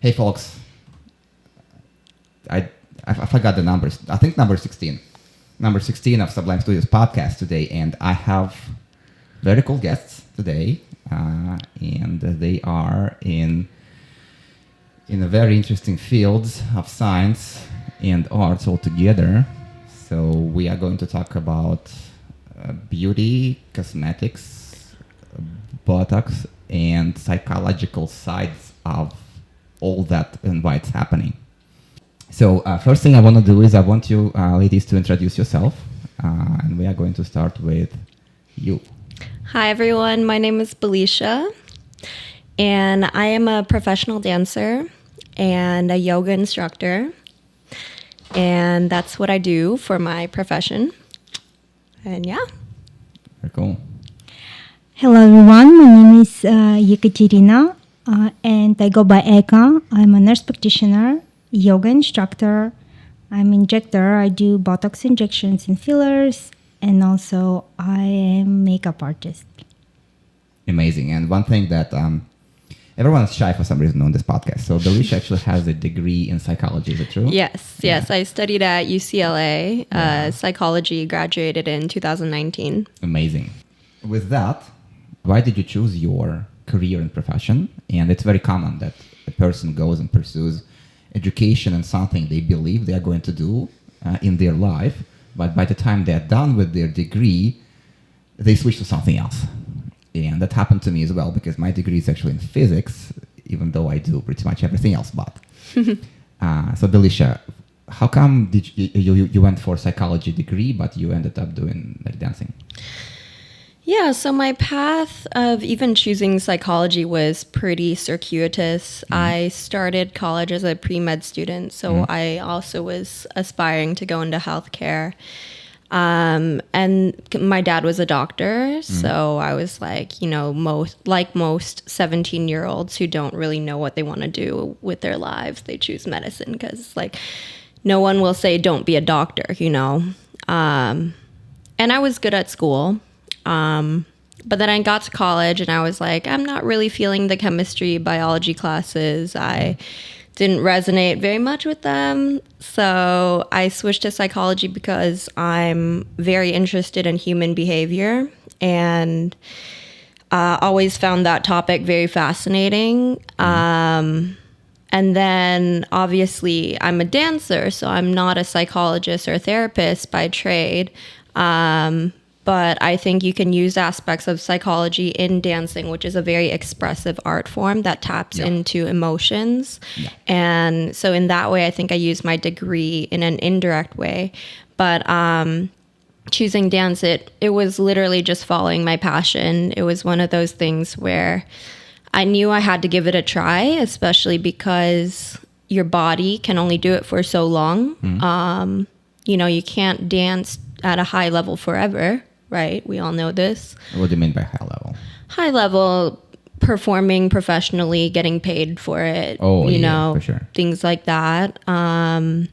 Hey folks, I forgot the numbers. I think number 16. Number 16 of Sublime Studios podcast today, and I have very cool guests today, and they are in a very interesting fields of science and arts altogether. So we are going to talk about beauty, cosmetics, Botox, and psychological sides of all that and why it's happening. So first thing I want to do is I want you ladies to introduce yourself, and we are going to start with you. Hi everyone, my name is Belisha, and I am a professional dancer and a yoga instructor, and that's what I do for my profession. And yeah. Very cool. Hello everyone, my name is Ekaterina, and I go by Eka. I'm a nurse practitioner, yoga instructor, I'm injector. I do Botox injections and fillers, and also I am makeup artist. Amazing. And one thing that everyone is shy for some reason on this podcast. So Belisha actually has a degree in psychology. Is it true? Yes. I studied at UCLA, psychology, graduated in 2019. Amazing. With that, why did you choose your career and profession? And it's very common that a person goes and pursues education and something they believe they are going to do in their life, but by the time they're done with their degree, they switch to something else. And that happened to me as well, because my degree is actually in physics, even though I do pretty much everything else but. So Belisha, how come did you went for psychology degree, but you ended up doing like dancing? Yeah, so my path of even choosing psychology was pretty circuitous. I started college as a pre-med student, so I also was aspiring to go into healthcare. And my dad was a doctor, so I was like, most 17-year-olds who don't really know what they want to do with their lives, they choose medicine because like no one will say don't be a doctor, And I was good at school. But then I got to college and I was like, I'm not really feeling the chemistry, biology classes. I didn't resonate very much with them. So I switched to psychology because I'm very interested in human behavior and always found that topic very fascinating. And then obviously I'm a dancer, so I'm not a psychologist or therapist by trade. But I think you can use aspects of psychology in dancing, which is a very expressive art form that taps into emotions. Yeah. And so in that way, I think I use my degree in an indirect way. But choosing dance, it was literally just following my passion. It was one of those things where I knew I had to give it a try, especially because your body can only do it for so long. You can't dance at a high level forever. Right? We all know this. What do you mean by high level? High level, performing professionally, getting paid for it. For sure. Things like that. And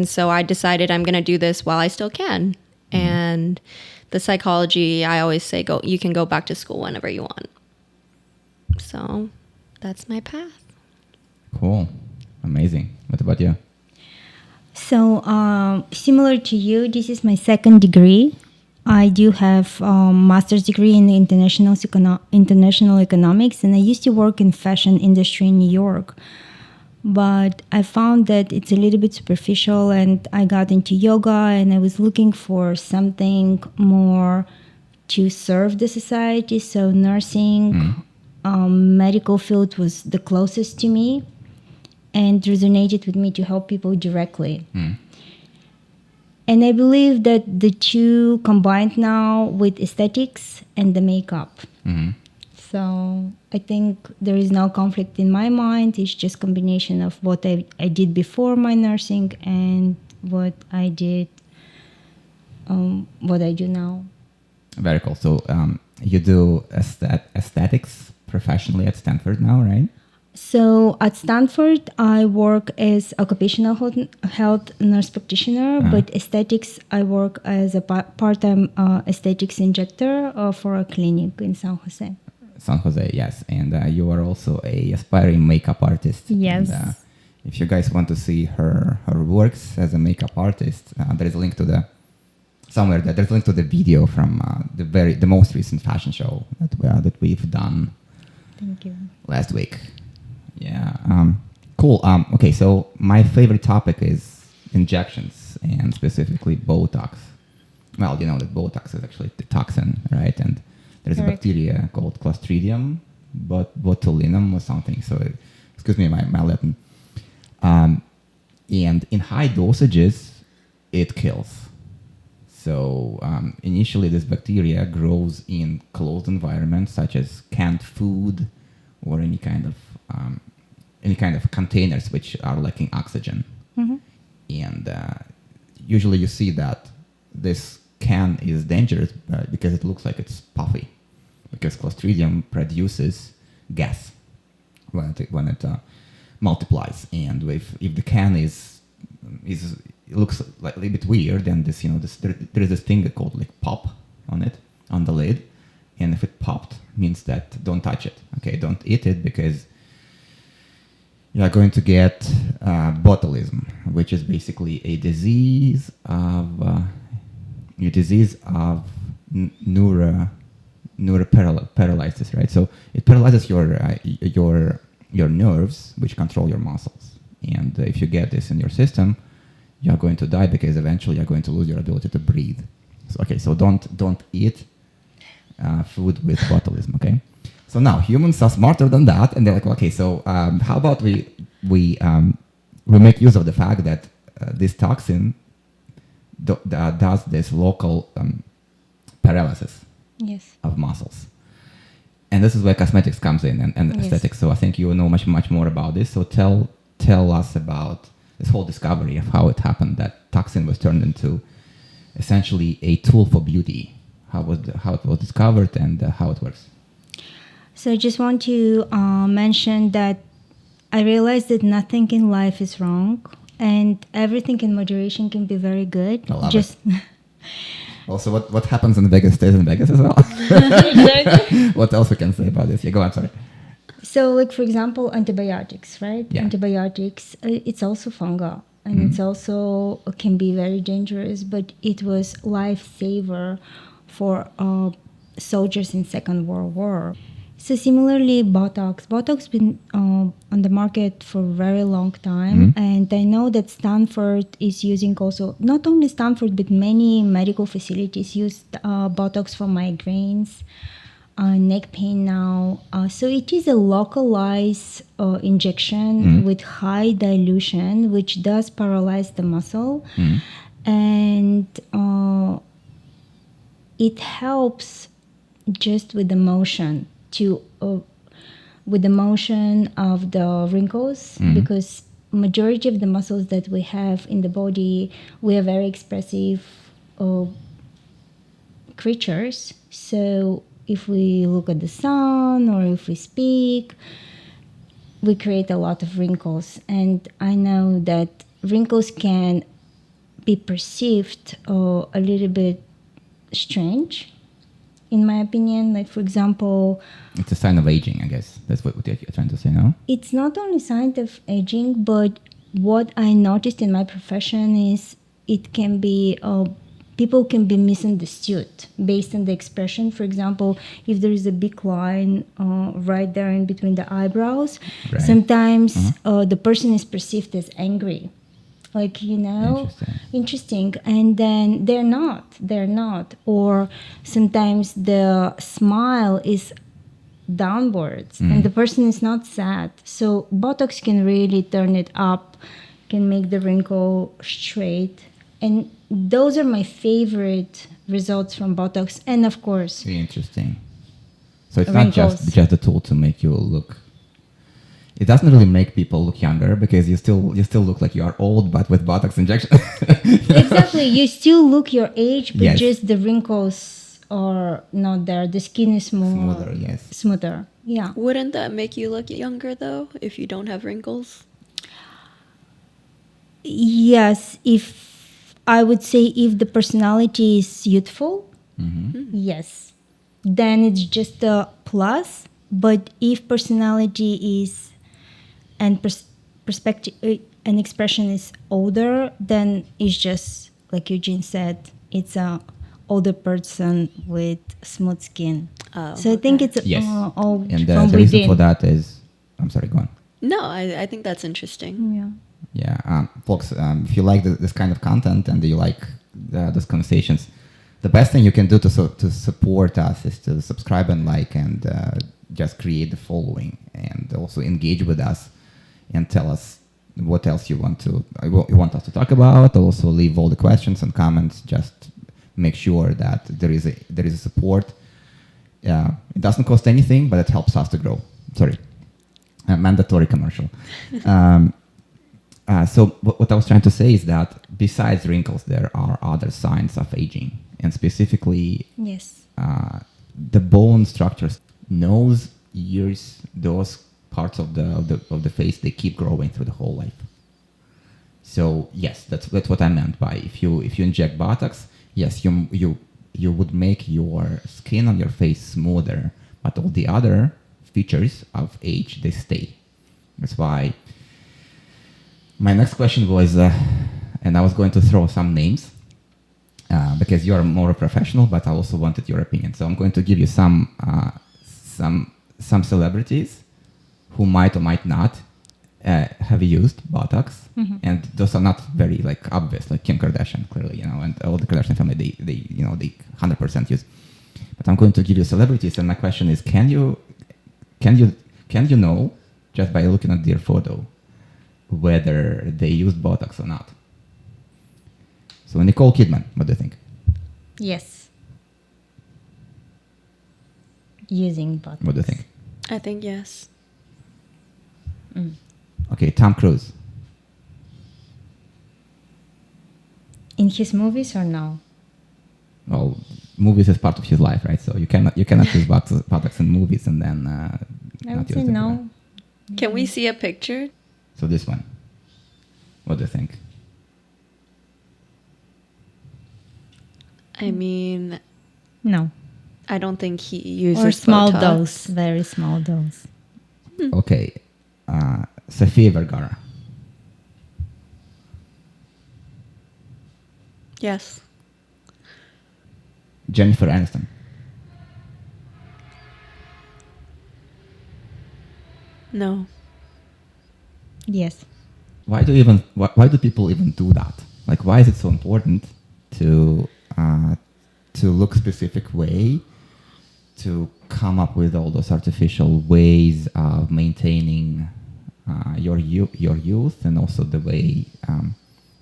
so I decided I'm going to do this while I still can. And the psychology, I always say, you can go back to school whenever you want. So that's my path. Cool. Amazing. What about you? So similar to you, this is my second degree. I do have a master's degree in international economics, and I used to work in fashion industry in New York. But I found that it's a little bit superficial, and I got into yoga, and I was looking for something more to serve the society. So nursing, medical field was the closest to me and resonated with me to help people directly. And I believe that the two combined now with aesthetics and the makeup. So I think there is no conflict in my mind. It's just combination of what I did before my nursing and what I did, what I do now. Very cool. So you do aesthetics professionally at Stanford now, right? So at Stanford, I work as occupational health nurse practitioner, but aesthetics, I work as a part-time aesthetics injector for a clinic in San Jose. San Jose, yes. And you are also a aspiring makeup artist. Yes. And, if you guys want to see her works as a makeup artist, there is a link to the somewhere there. There's a link to the video from the most recent fashion show that we've done. Thank you. Last week. Yeah. Cool. Okay, so my favorite topic is injections and specifically Botox. Well, you know that Botox is actually the toxin, right? And there's a Correct. bacteria called Clostridium botulinum or something. So, excuse me, my Latin. And in high dosages, it kills. So initially, this bacteria grows in closed environments, such as canned food or any kind of containers which are lacking oxygen. Mm-hmm. And usually, you see that this can is dangerous because it looks like it's puffy, because Clostridium produces gas when it multiplies, and if the can is it looks like a little bit weird, and there is this thing called like pop on the lid, and if it popped, means that don't touch it. Okay, don't eat it because you are going to get botulism, which is basically a disease of neuroparalysis, right? So it paralyzes your nerves, which control your muscles. And if you get this in your system, you are going to die because eventually you're going to lose your ability to breathe. So don't eat food with botulism. Okay. So now humans are smarter than that, and they're like, okay, so how about we make use of the fact that this toxin does this local paralysis Yes. of muscles. And this is where cosmetics comes in and Yes. aesthetics. So I think you know much more about this. So tell us about this whole discovery of how it happened that toxin was turned into essentially a tool for beauty. How it was discovered and how it works. So I just want to mention that I realized that nothing in life is wrong, and everything in moderation can be very good. I love it. Also, what happens in Vegas stays in Vegas as well. Exactly. What else we can say about this? Yeah, go on. Sorry. So, like for example, antibiotics, right? Yeah. Antibiotics, it's also fungal, and it's also can be very dangerous. But it was lifesaver for soldiers in Second World War. So similarly, Botox been on the market for a very long time, and I know that Stanford is using also, not only Stanford, but many medical facilities use Botox for migraines, neck pain now. So it is a localized injection with high dilution, which does paralyze the muscle, and it helps just with the motion of the wrinkles, because majority of the muscles that we have in the body, we are very expressive creatures. So if we look at the sun or if we speak, we create a lot of wrinkles. And I know that wrinkles can be perceived a little bit strange, in my opinion. Like, for example, It's a sign of aging, I guess. That's what you're trying to say, no? it's not only sign of aging, but what I noticed in my profession is it can be people can be misunderstood based on the expression. For example, if there is a big line right there in between the eyebrows, Right. sometimes the person is perceived as angry. Like, interesting. And then they're not. Or sometimes the smile is downwards and the person is not sad. So Botox can really turn it up, can make the wrinkle straight. And those are my favorite results from Botox. And of course, Very interesting. So it's wrinkles. not just a tool to make you look. It doesn't really make people look younger because you still look like you are old, but with Botox injection. Exactly. You still look your age, but Yes. just the wrinkles are not there. The skin is more Smoother, yes. smoother. Yeah. Wouldn't that make you look younger though, if you don't have wrinkles? Yes, if I would say if the personality is youthful, yes, then it's just a plus. But if personality is and perspective and expression is older, then it's just like Eugene said, it's a older person with smooth skin. Oh, So I think it's Yes. all And from the reason within. for that is, I'm sorry, go on. No, I think that's interesting. Yeah. Yeah, folks, if you like this kind of content and you like those conversations, the best thing you can do to support us is to subscribe and like and just create the following and also engage with us and tell us what else you want us to talk about. Also leave all the questions and comments. Just make sure that there is a support. It doesn't cost anything, but it helps us to grow. Sorry, mandatory commercial. So what I was trying to say is that besides wrinkles, there are other signs of aging, and specifically Yes. the bone structures, nose, ears, those parts of the face, they keep growing through the whole life. So yes, that's what I meant by if you inject Botox, yes, you would make your skin on your face smoother, but all the other features of age, they stay. That's why my next question was, and I was going to throw some names because you're more a professional, but I also wanted your opinion. So I'm going to give you some celebrities who might or might not have used Botox, and those are not very like obvious, like Kim Kardashian, clearly, and all the Kardashian family, they 100% use. But I'm going to give you celebrities, and my question is, can you know just by looking at their photo whether they used Botox or not? So Nicole Kidman, what do you think? Yes. Using Botox. What do you think? I think yes. Okay, Tom Cruise. In his movies or no? Well, movies is part of his life, right? So you cannot use Botox in movies and then I not would say use it. no. Can we see a picture? So this one, what do you think? I mean, No. I don't think he uses Or small Botox. dose. Very small dose. Okay, Sofia Vergara. Yes. Jennifer Aniston. No. Yes. Why do people even do that? Like, why is it so important to look specific way, to come up with all those artificial ways of maintaining your youth and also the way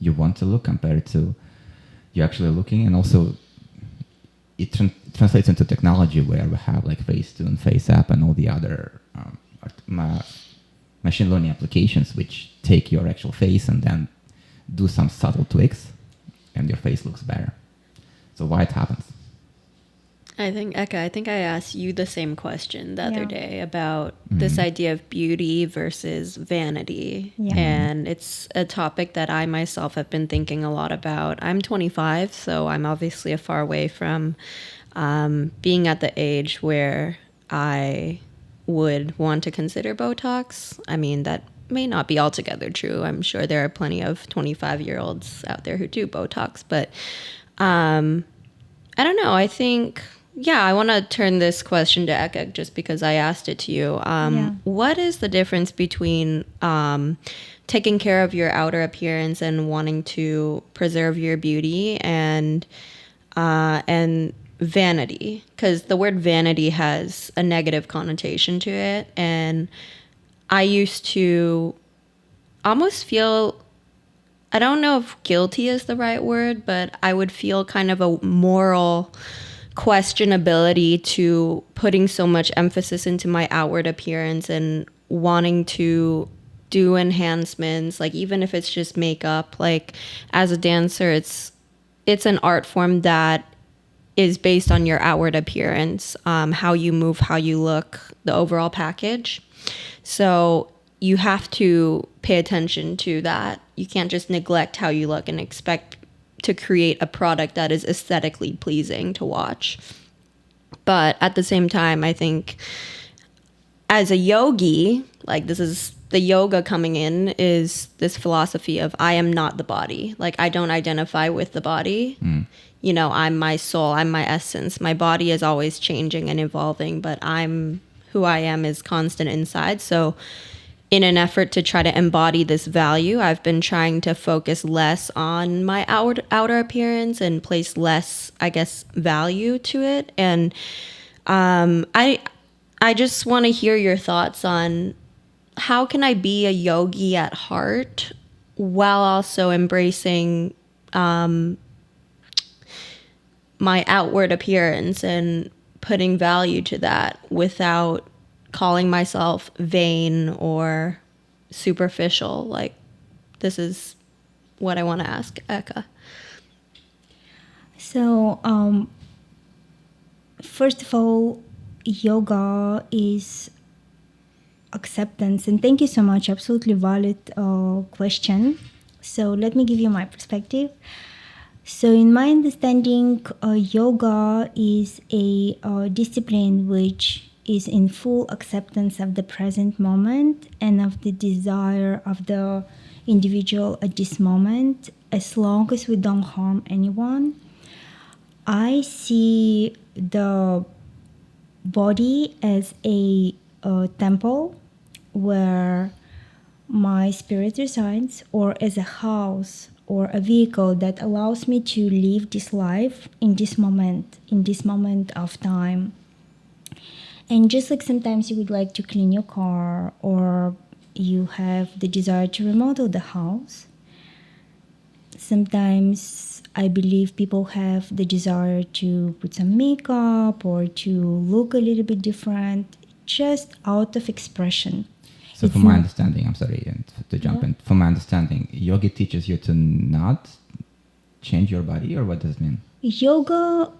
you want to look compared to you actually looking, and also it translates into technology where we have like Facetune, FaceApp, and all the other machine learning applications which take your actual face and then do some subtle tweaks, and your face looks better. So why it happens? I think, Eka, I think I asked you the same question the other Yeah. day about this idea of beauty versus vanity. Yeah. And it's a topic that I myself have been thinking a lot about. I'm 25, so I'm obviously a far way from being at the age where I would want to consider Botox. I mean, that may not be altogether true. I'm sure there are plenty of 25-year-olds out there who do Botox, but I don't know. I think, yeah, I want to turn this question to Eka just because I asked it to you. Yeah. What is the difference between taking care of your outer appearance and wanting to preserve your beauty and vanity? Because the word vanity has a negative connotation to it. And I used to almost feel, I don't know if guilty is the right word, but I would feel kind of a moral questionability to putting so much emphasis into my outward appearance and wanting to do enhancements, like even if it's just makeup. Like as a dancer, it's an art form that is based on your outward appearance, how you move, how you look, the overall package. So you have to pay attention to that. You can't just neglect how you look and expect to create a product that is aesthetically pleasing to watch. But at the same time, I think as a yogi, like this is the yoga coming in, is this philosophy of I am not the body. Like I don't identify with the body. You know, I'm my soul, I'm my essence. My body is always changing and evolving, but I'm who I am is constant inside. So in an effort to try to embody this value, I've been trying to focus less on my outer appearance and place less, I guess, value to it. And I just want to hear your thoughts on how can I be a yogi at heart while also embracing my outward appearance and putting value to that without calling myself vain or superficial. Like, this is what I want to ask Eka. So, first of all, yoga is acceptance. And thank you so much. Absolutely valid question. So, let me give you my perspective. So, in my understanding, yoga is a discipline which is in full acceptance of the present moment and of the desire of the individual at this moment, as long as we don't harm anyone. I see the body as a temple where my spirit resides, or as a house or a vehicle that allows me to live this life in this moment of time. And just like sometimes you would like to clean your car, or you have the desire to remodel the house, sometimes I believe people have the desire to put some makeup or to look a little bit different, just out of expression. So from my understanding, I'm sorry to jump in. From my understanding, yoga teaches you to not change your body, or what does it mean? Yoga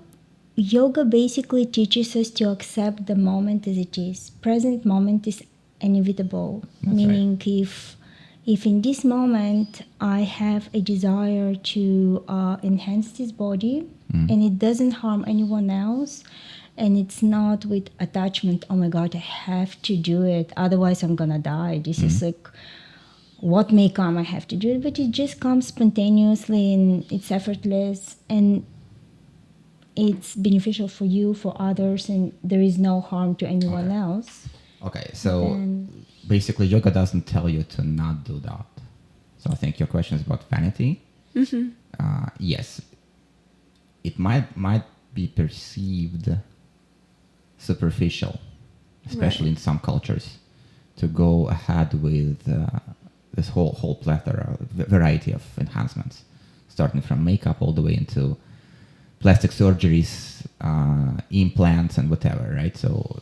basically teaches us to accept the moment as it is. Present moment is inevitable. That's meaning right. if in this moment I have a desire to enhance this body and it doesn't harm anyone else, and it's not with attachment, oh my God, I have to do it, otherwise I'm gonna die. This is like, what may come, I have to do it. But it just comes spontaneously and it's effortless and it's beneficial for you, for others, and there is no harm to anyone else. Okay, so basically yoga doesn't tell you to not do that. So I think your question is about vanity. Yes, it might be perceived superficial, especially in some cultures, to go ahead with this whole plethora, variety of enhancements, starting from makeup all the way into plastic surgeries, implants, and whatever, right? So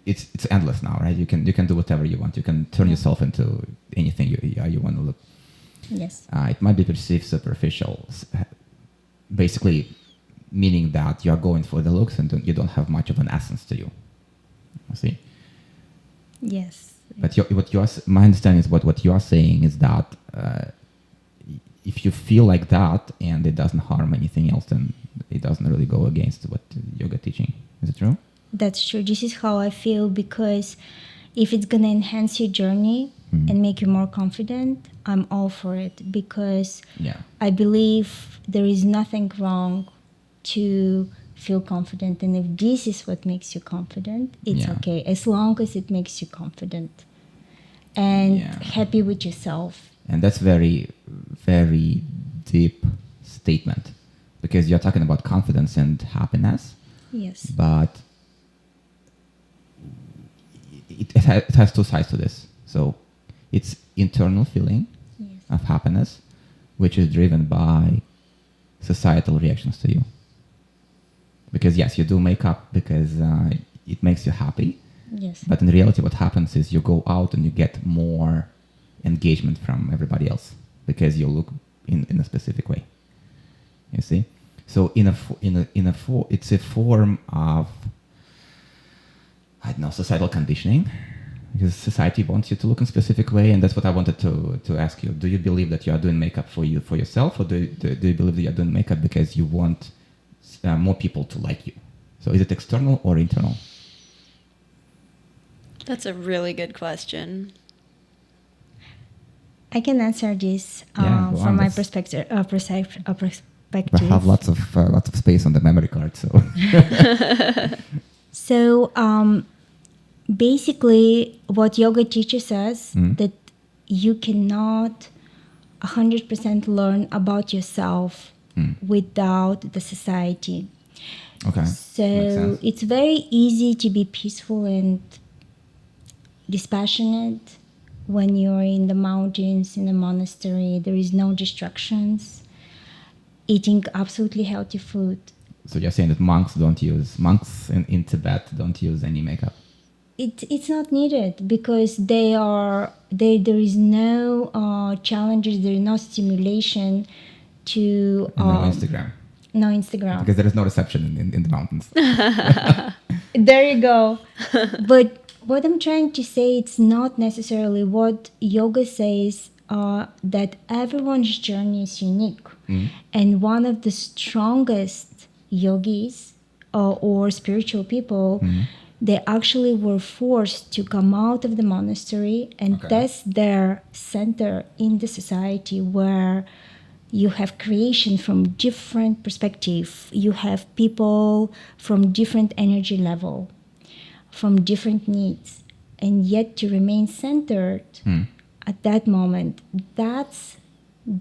it's endless now, right? You can do whatever you want. You can turn yourself into anything you want to look. Yes. It might be perceived superficial, basically meaning that you are going for the looks and you don't have much of an essence to you. See? Yes. But my understanding is what you are saying is that if you feel like that and it doesn't harm anything else, then it doesn't really go against what yoga teaching. Is it true? That's true. This is how I feel, because if it's going to enhance your journey and make you more confident, I'm all for it, because I believe there is nothing wrong to feel confident. And if this is what makes you confident, it's okay, as long as it makes you confident and happy with yourself. And that's very, very deep statement, because you're talking about confidence and happiness. Yes. But it has two sides to this. So it's internal feeling of happiness, which is driven by societal reactions to you. Because yes, you do makeup because it makes you happy. Yes. But in reality, what happens is you go out and you get more engagement from everybody else because you look in a specific way. You see? So it's a form of, I don't know, societal conditioning, because society wants you to look in a specific way, and that's what I wanted to ask you. Do you believe that you are doing makeup for yourself, or do you believe that you are doing makeup because you want more people to like you? So is it external or internal? That's a really good question. I can answer this Yeah, go from on, my let's- perspective. We have lots of space on the memory card, so So basically, what yoga teaches us that you cannot 100% learn about yourself without the society. okay, makes So sense. it's very easy to be peaceful and dispassionate when you're in the mountains, in a monastery. There is no distractions. Eating absolutely healthy food. So you're saying that monks in Tibet don't use any makeup? It's not needed because there is no challenges, there is no stimulation to And no Instagram, no Instagram. because there is no reception in the mountains. There you go. But what I'm trying to say, it's not necessarily what yoga says, that everyone's journey is unique. And one of the strongest yogis or spiritual people, they actually were forced to come out of the monastery and Okay. test their center in the society where you have creation from different perspective. You have people from different energy level, from different needs, and yet to remain centered at that moment. That's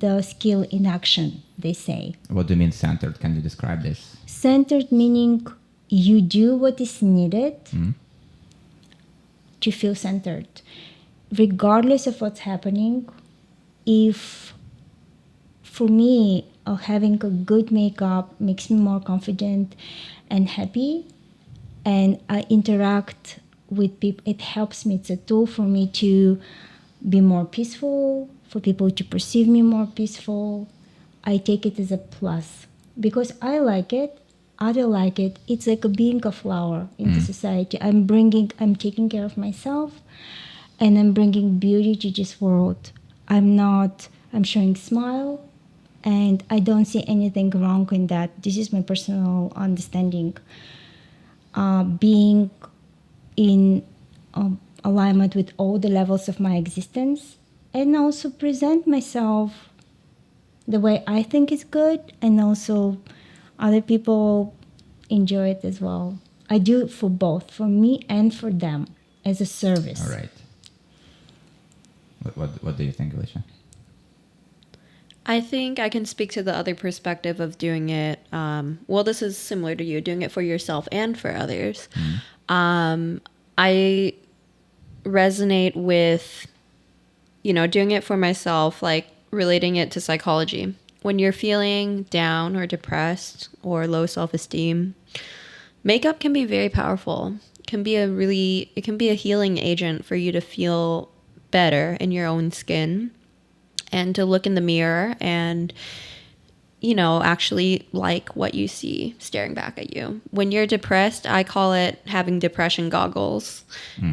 the skill in action, they say. What do you mean centered? Can you describe this? Centered meaning you do what is needed to feel centered, regardless of what's happening. If for me, having a good makeup makes me more confident and happy, and I interact with people, it helps me. It's a tool for me to be more peaceful, for people to perceive me more peaceful. I take it as a plus because I like it, others like it. It's like being a flower in the society. I'm taking care of myself, and I'm bringing beauty to this world. I'm showing smile, and I don't see anything wrong in that. This is my personal understanding. Being in alignment with all the levels of my existence, and also present myself the way I think is good, and also other people enjoy it as well. I do it for both, for me and for them, as a service. All right. What do you think, Alicia? I think I can speak to the other perspective of doing it. Well, this is similar to you, doing it for yourself and for others. I resonate with, doing it for myself, like relating it to psychology. When you're feeling down or depressed or low self-esteem, makeup can be very powerful. It can be a healing agent for you to feel better in your own skin, and to look in the mirror and, actually like what you see staring back at you. When you're depressed, I call it having depression goggles.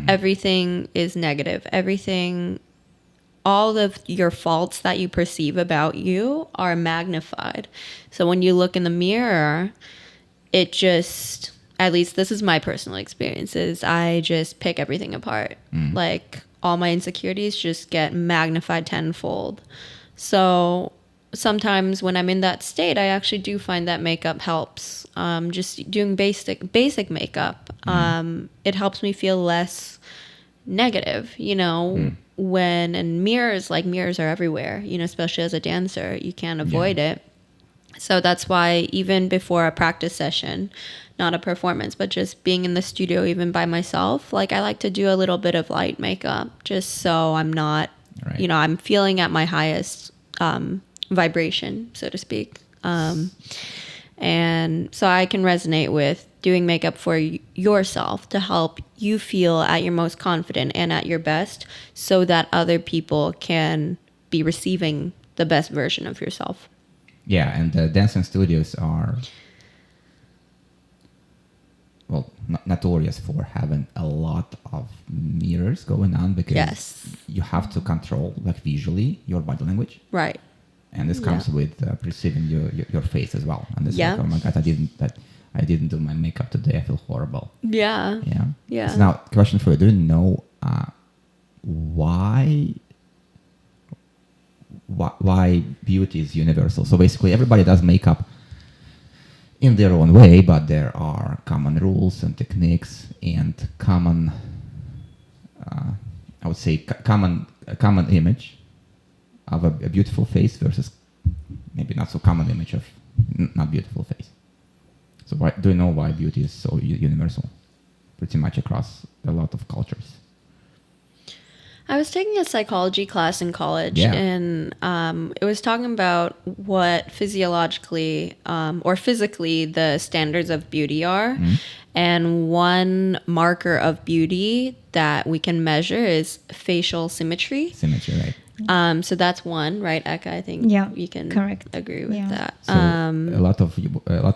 Everything is negative. All of your faults that you perceive about you are magnified. So when you look in the mirror, it just, at least this is my personal experiences, I just pick everything apart. Like, all my insecurities just get magnified tenfold. So sometimes when I'm in that state, I actually do find that makeup helps. Just doing basic makeup, it helps me feel less negative, and mirrors are everywhere, especially as a dancer, you can't avoid it. So that's why even before a practice session, not a performance, but just being in the studio, even by myself, like I like to do a little bit of light makeup just so I'm not, Right. I'm feeling at my highest vibration, so to speak. And so I can resonate with doing makeup for yourself to help you feel at your most confident and at your best, so that other people can be receiving the best version of yourself. Yeah, and the dancing studios are, well, notorious for having a lot of mirrors going on, because Yes. you have to control, like, visually your body language, Right. and this comes with perceiving your face as well. And it's Yeah. like, oh my god, I didn't do my makeup today. I feel horrible. Yeah. Yeah. Yeah. So now, question for you: do you know why beauty is universal? So basically, everybody does makeup in their own way, but there are common rules and techniques and common, I would say, a common image of a beautiful face versus maybe not so common image of not beautiful face. So do you know why beauty is so universal, pretty much across a lot of cultures? I was taking a psychology class in college, Yeah. and it was talking about what physiologically or physically the standards of beauty are. And one marker of beauty that we can measure is facial symmetry. Symmetry, right? So that's one, right, Eka? I think Yeah, you can correct. agree with Yeah. that. So a lot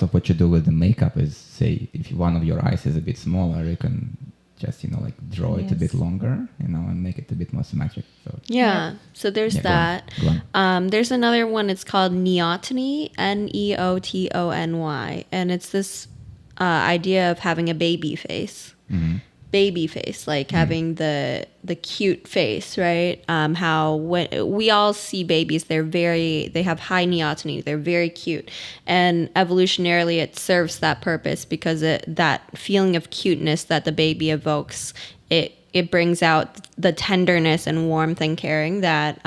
of what you do with the makeup is, say, if one of your eyes is a bit smaller, you can just like draw it a bit Yes. longer, and make it a bit more symmetric. So Yeah. So there's Yeah, go on. that. Go on. There's another one. It's called Neoteny, Neotony, and it's this idea of having a baby face. Baby face, like having the cute face, right? How when we all see babies, they have high neoteny, they're very cute, and evolutionarily it serves that purpose because that feeling of cuteness that the baby evokes, it brings out the tenderness and warmth and caring that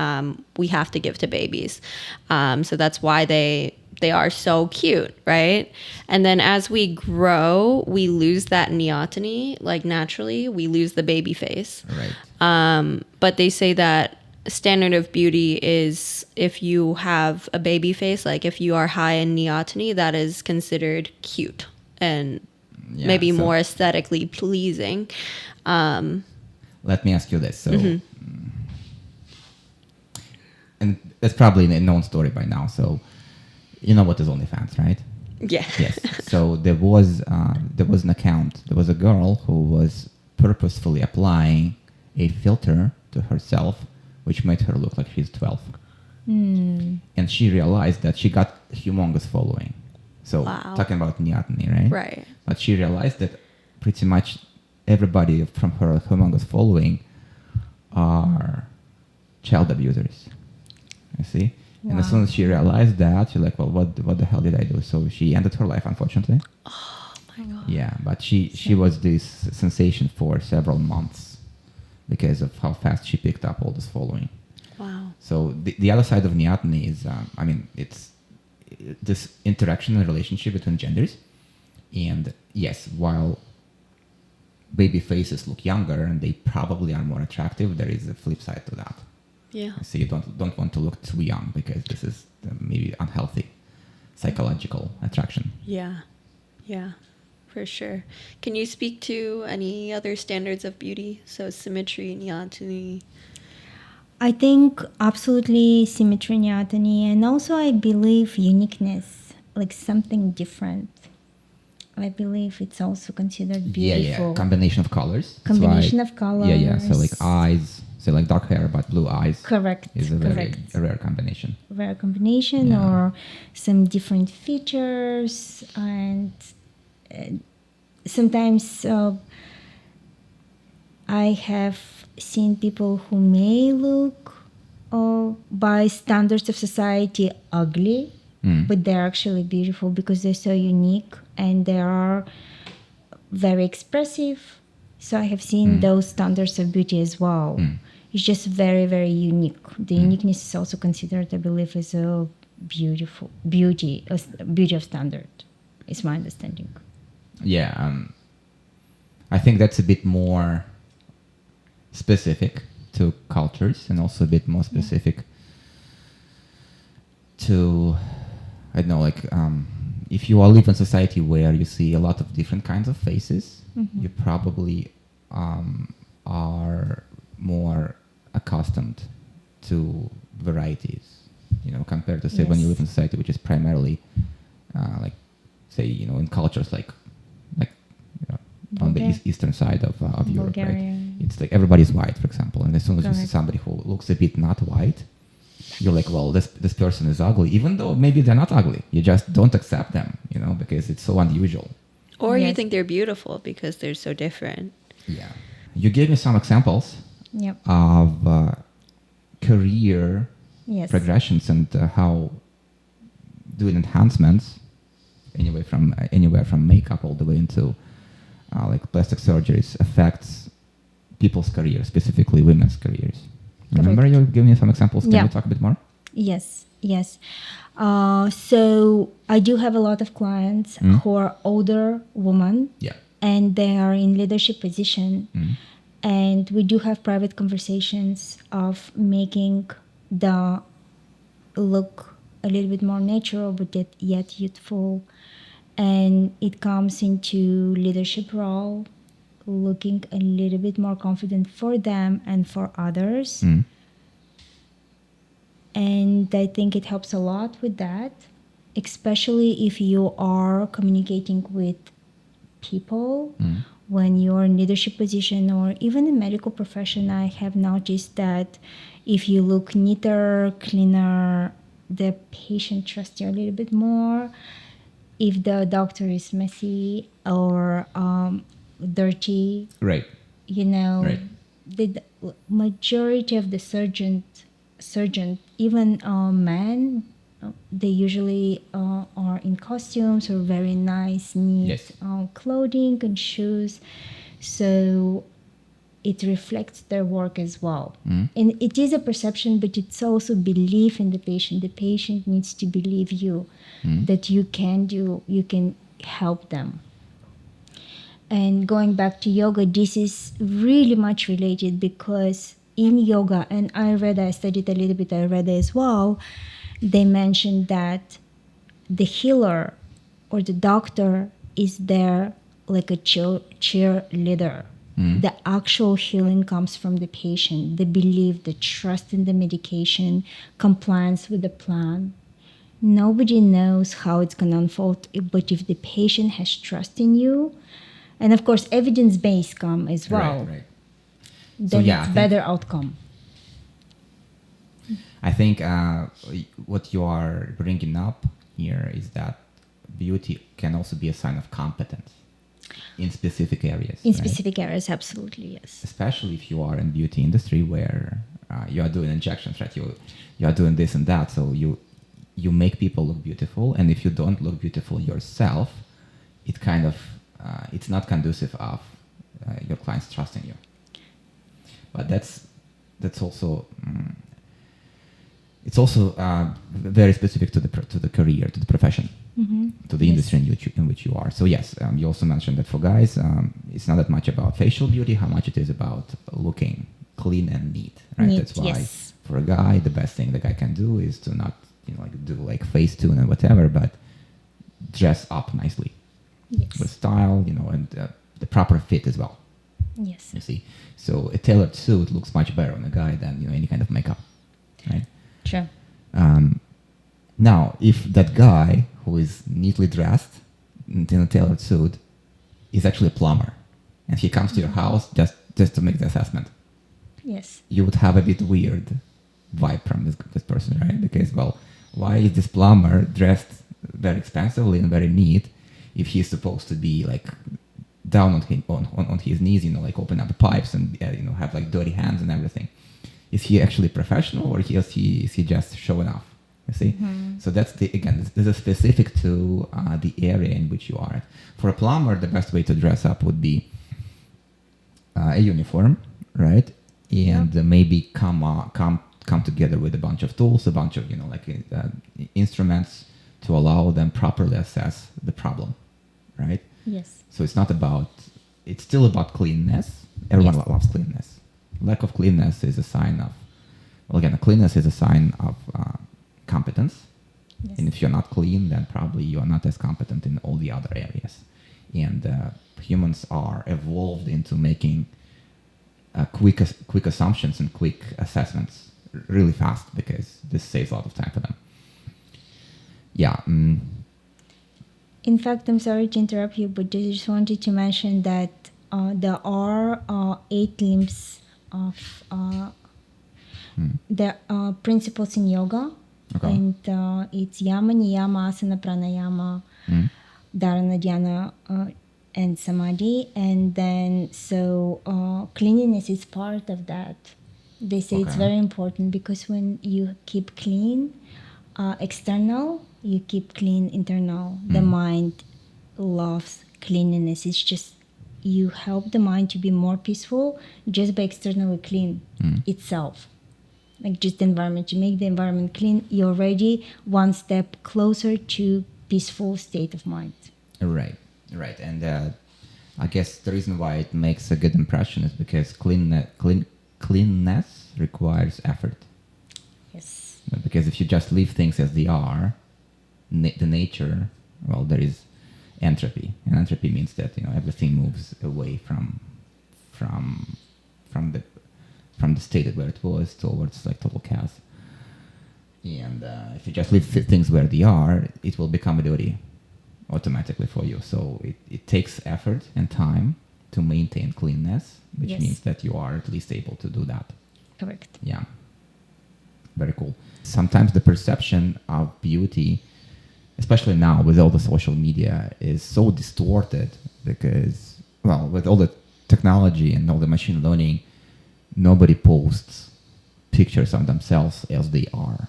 we have to give to babies. So that's why they are so cute, right? And then as we grow, we lose that neoteny, like naturally, we lose the baby face. right. But they say that standard of beauty is if you have a baby face, like if you are high in neoteny, that is considered cute and Yeah, maybe so more aesthetically pleasing. Let me ask you this. So, and that's probably a known story by now. So, you know what is OnlyFans, right? Yeah. Yes. So there was an account. There was a girl who was purposefully applying a filter to herself, which made her look like she's 12. And she realized that she got humongous following. So Wow. talking about neoteny, right? Right. But she realized that pretty much everybody from her humongous following are child abusers. You see? And as soon as she realized that, she's like, well, what the hell did I do? So she ended her life, unfortunately. Oh my God. Yeah, but she was this sensation for several months because of how fast she picked up all this following. Wow. So the other side of neoteny is, it's this interaction and relationship between genders. And yes, while baby faces look younger and they probably are more attractive, there is a flip side to that. Yeah. So you don't want to look too young because this is maybe unhealthy psychological attraction. Yeah. Yeah. For sure. Can you speak to any other standards of beauty? So symmetry, neoteny. I think absolutely symmetry, neoteny, and also I believe uniqueness, like something different. I believe it's also considered beautiful. Yeah. Combination of colors. That's Combination why- of colors. Yeah. So like eyes, so like dark hair but blue eyes. Correct. Is a rare combination. Rare combination, Yeah. or some different features, and sometimes I have seen people who may look by standards of society ugly, but they're actually beautiful because they're so unique and they are very expressive. So I have seen those standards of beauty as well. It's just very, very unique. The uniqueness is also considered, I believe, as a beautiful beauty of standard. Is my understanding. Yeah. I think that's a bit more specific to cultures and also a bit more specific to, I don't know, like if you all live in society where you see a lot of different kinds of faces, you probably are more accustomed to varieties, compared to say when you live in society which is primarily like, say, in cultures like on the eastern side of Europe, right? Bulgaria. It's like everybody's white, for example, and as soon as you see Correct. somebody who looks a bit not white, you're like, well, this person is ugly, even though maybe they're not ugly. You just don't accept them, because it's so unusual. Or you Yes. think they're beautiful because they're so different. Yeah. You gave me some examples Yep. of career Yes. progressions and how doing enhancements anywhere from makeup all the way into like plastic surgeries affects people's careers, specifically women's careers. Remember you gave me some examples. Can Yeah. you talk a bit more? Yes, yes. So I do have a lot of clients who are older women, Yeah. and they are in leadership position, and we do have private conversations of making the look a little bit more natural, but yet youthful, and it comes into leadership role, looking a little bit more confident for them and for others. And I think it helps a lot with that, especially if you are communicating with people when you're in leadership position or even in medical profession. I have noticed that if you look neater, cleaner, the patient trusts you a little bit more. If the doctor is messy or dirty, Right. you know, Right. the majority of the surgeon, even men, they usually are in costumes or very nice, neat Yes. clothing and shoes. So it reflects their work as well. And it is a perception, but it's also belief in the patient. The patient needs to believe you that you can help them. And going back to yoga, this is really much related because in yoga and Ayurveda, I studied a little bit Ayurveda as well, they mentioned that the healer or the doctor is there like a cheerleader. The actual healing comes from the patient, the belief, the trust in the medication, compliance with the plan. Nobody knows how it's going to unfold, but if the patient has trust in you, and of course evidence-based come as well, Right. then yeah, it's I think- better outcome. I think what you are bringing up here is that beauty can also be a sign of competence in specific areas. In right? specific areas, absolutely, yes. Especially if you are in beauty industry where you are doing injections, right? You are doing this and that, so you make people look beautiful, and if you don't look beautiful yourself, it kind of it's not conducive of your clients trusting you. But that's also it's also very specific to the career, to the profession, to the industry in which you are. So yes, you also mentioned that for guys, it's not that much about facial beauty, how much it is about looking clean and neat, right? Neat, That's why yes. for a guy, the best thing the guy can do is to not do like Facetune and whatever, but dress up nicely Yes. with style, and the proper fit as well. Yes. You see, so a tailored suit looks much better on a guy than any kind of makeup, right? Sure. Now, if that guy who is neatly dressed in a tailored suit is actually a plumber, and he comes to your house just to make the assessment, Yes. you would have a bit weird vibe from this person, right? Because, well, why is this plumber dressed very expensively and very neat if he's supposed to be like down on his knees, like open up the pipes and have like dirty hands and everything? Is he actually professional, or is he just showing off? You see, so that's this is specific to the area in which you are. For a plumber, the best way to dress up would be a uniform, right? And maybe come together with a bunch of tools, a bunch of instruments to allow them properly assess the problem, right? Yes. So it's still about cleanness. Everyone loves cleanness. Lack of cleanness is a sign of, cleanness is a sign of competence. Yes. And if you're not clean, then probably you are not as competent in all the other areas. And humans are evolved into making quick assumptions and quick assessments really fast because this saves a lot of time for them. Yeah. In fact, I'm sorry to interrupt you, but I just wanted to mention that there are 8 limbs of the principles in yoga. Okay. And it's yama, niyama, asana, pranayama, dharana, dhyana, and samadhi, and then cleanliness is part of that. They say it's Okay. very important because when you keep clean external, you keep clean internal. The mind loves cleanliness. It's just you help the mind to be more peaceful just by externally clean itself. Like just the environment, you make the environment clean, you're already one step closer to peaceful state of mind. Right, right. And I guess the reason why it makes a good impression is because cleanness requires effort. Yes. Because if you just leave things as they are, the nature, well, there is entropy, and entropy means that everything moves away from the state where it was towards like total chaos. And if you just leave things where they are, it will become a duty automatically for you. So it takes effort and time to maintain cleanness, which Yes. means that you are at least able to do that. Correct. Yeah. Very cool. Sometimes the perception of beauty, especially now with all the social media, is so distorted because, well, with all the technology and all the machine learning, nobody posts pictures of themselves as they are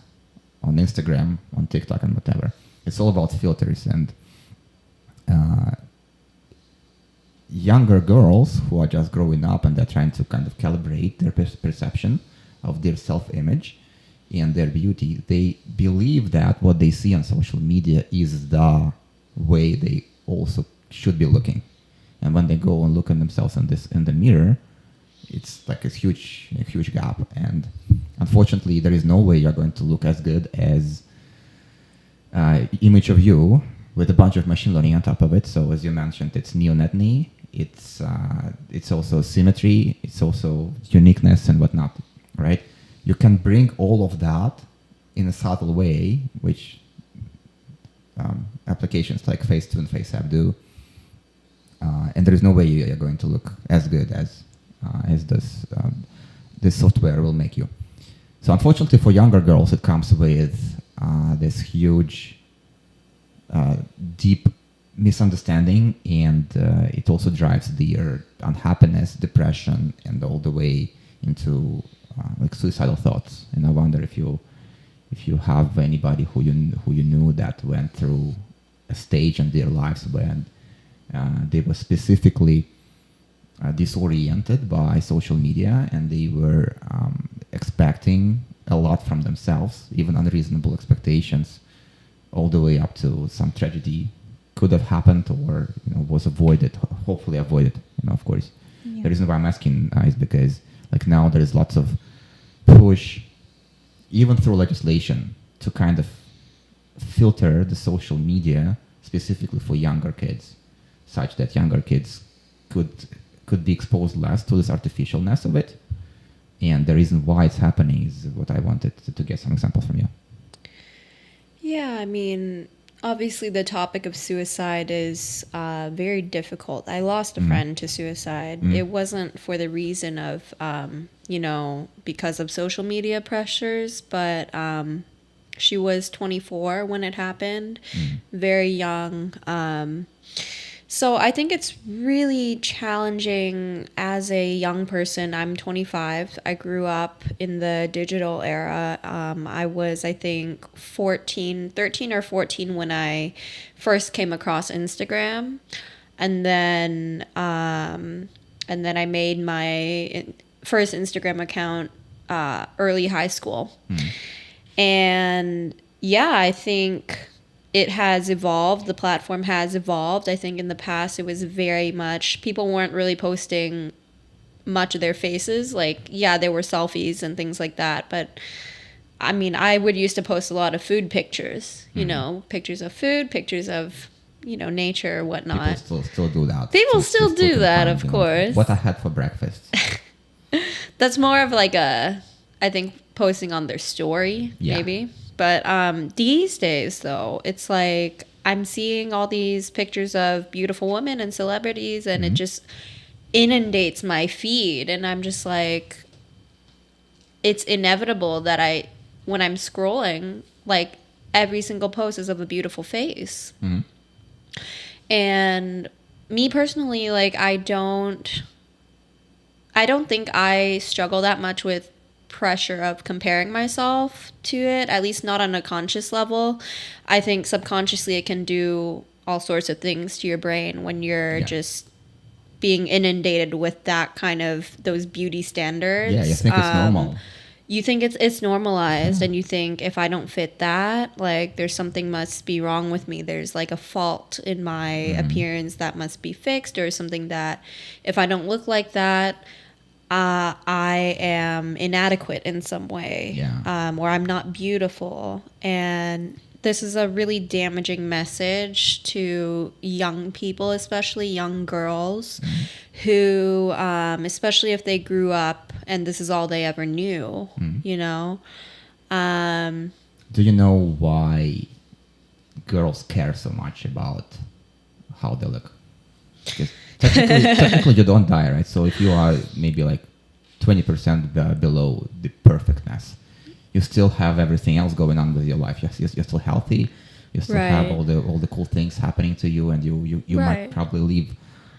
on Instagram, on TikTok, and whatever. It's all about filters. And younger girls who are just growing up and they're trying to kind of calibrate their perception of their self-image and their beauty, they believe that what they see on social media is the way they also should be looking. And when they go and look at themselves in the mirror, it's like a huge gap. And unfortunately, there is no way you're going to look as good as image of you with a bunch of machine learning on top of it. So as you mentioned, it's Neoteny. It's also symmetry. It's also uniqueness and whatnot, right? You can bring all of that in a subtle way, which applications like Face2 and FaceApp do. And there is no way you're going to look as good as this software will make you. So unfortunately for younger girls, it comes with this huge, deep misunderstanding, and it also drives their unhappiness, depression, and all the way into like suicidal thoughts. And I wonder if you have anybody who you knew that went through a stage in their lives when they were specifically disoriented by social media, and they were expecting a lot from themselves, even unreasonable expectations, all the way up to some tragedy could have happened or was avoided, hopefully avoided. Of course. Yeah. The reason why I'm asking is because like now there is lots of push, even through legislation, to kind of filter the social media specifically for younger kids, such that younger kids could be exposed less to this artificialness of it. And the reason why it's happening is what I wanted to get some examples from you. Yeah, I mean, obviously the topic of suicide is very difficult. I lost a friend to suicide. It wasn't for the reason of, because of social media pressures, but she was 24 when it happened, very young. So I think it's really challenging as a young person. I'm 25. I grew up in the digital era. I was, I think, 13 or 14 when I first came across Instagram. And then I made my first Instagram account early high school. And yeah, I think it has evolved. The platform has evolved. I think in the past it was very much, people weren't really posting much of their faces. Like, yeah, there were selfies and things like that. But I mean, I would used to post a lot of food pictures, pictures of food, pictures of, nature or whatnot. People still do that. People still do that, of course. What I had for breakfast. That's more of like I think posting on their story, maybe. But these days, though, it's like I'm seeing all these pictures of beautiful women and celebrities, and it just inundates my feed. And I'm just like, it's inevitable that when I'm scrolling, like every single post is of a beautiful face. And me personally, like I don't think I struggle that much with pressure of comparing myself to it, at least not on a conscious level. I think subconsciously it can do all sorts of things to your brain when you're Yeah. just being inundated with that kind of those beauty standards. Yeah, you think it's normal. You think it's normalized, and you think if I don't fit that, like there's something must be wrong with me. There's like a fault in my appearance that must be fixed, or something that if I don't look like that, I am inadequate in some way, Yeah. or I'm not beautiful. And this is a really damaging message to young people, especially young girls, who, especially if they grew up and this is all they ever knew, you know? Do you know why girls care so much about how they look? Because technically you don't die, right? So if you are maybe like 20% below the perfectness, you still have everything else going on with your life. You're still healthy. You still have Right. all the cool things happening to you, and you might Right. probably live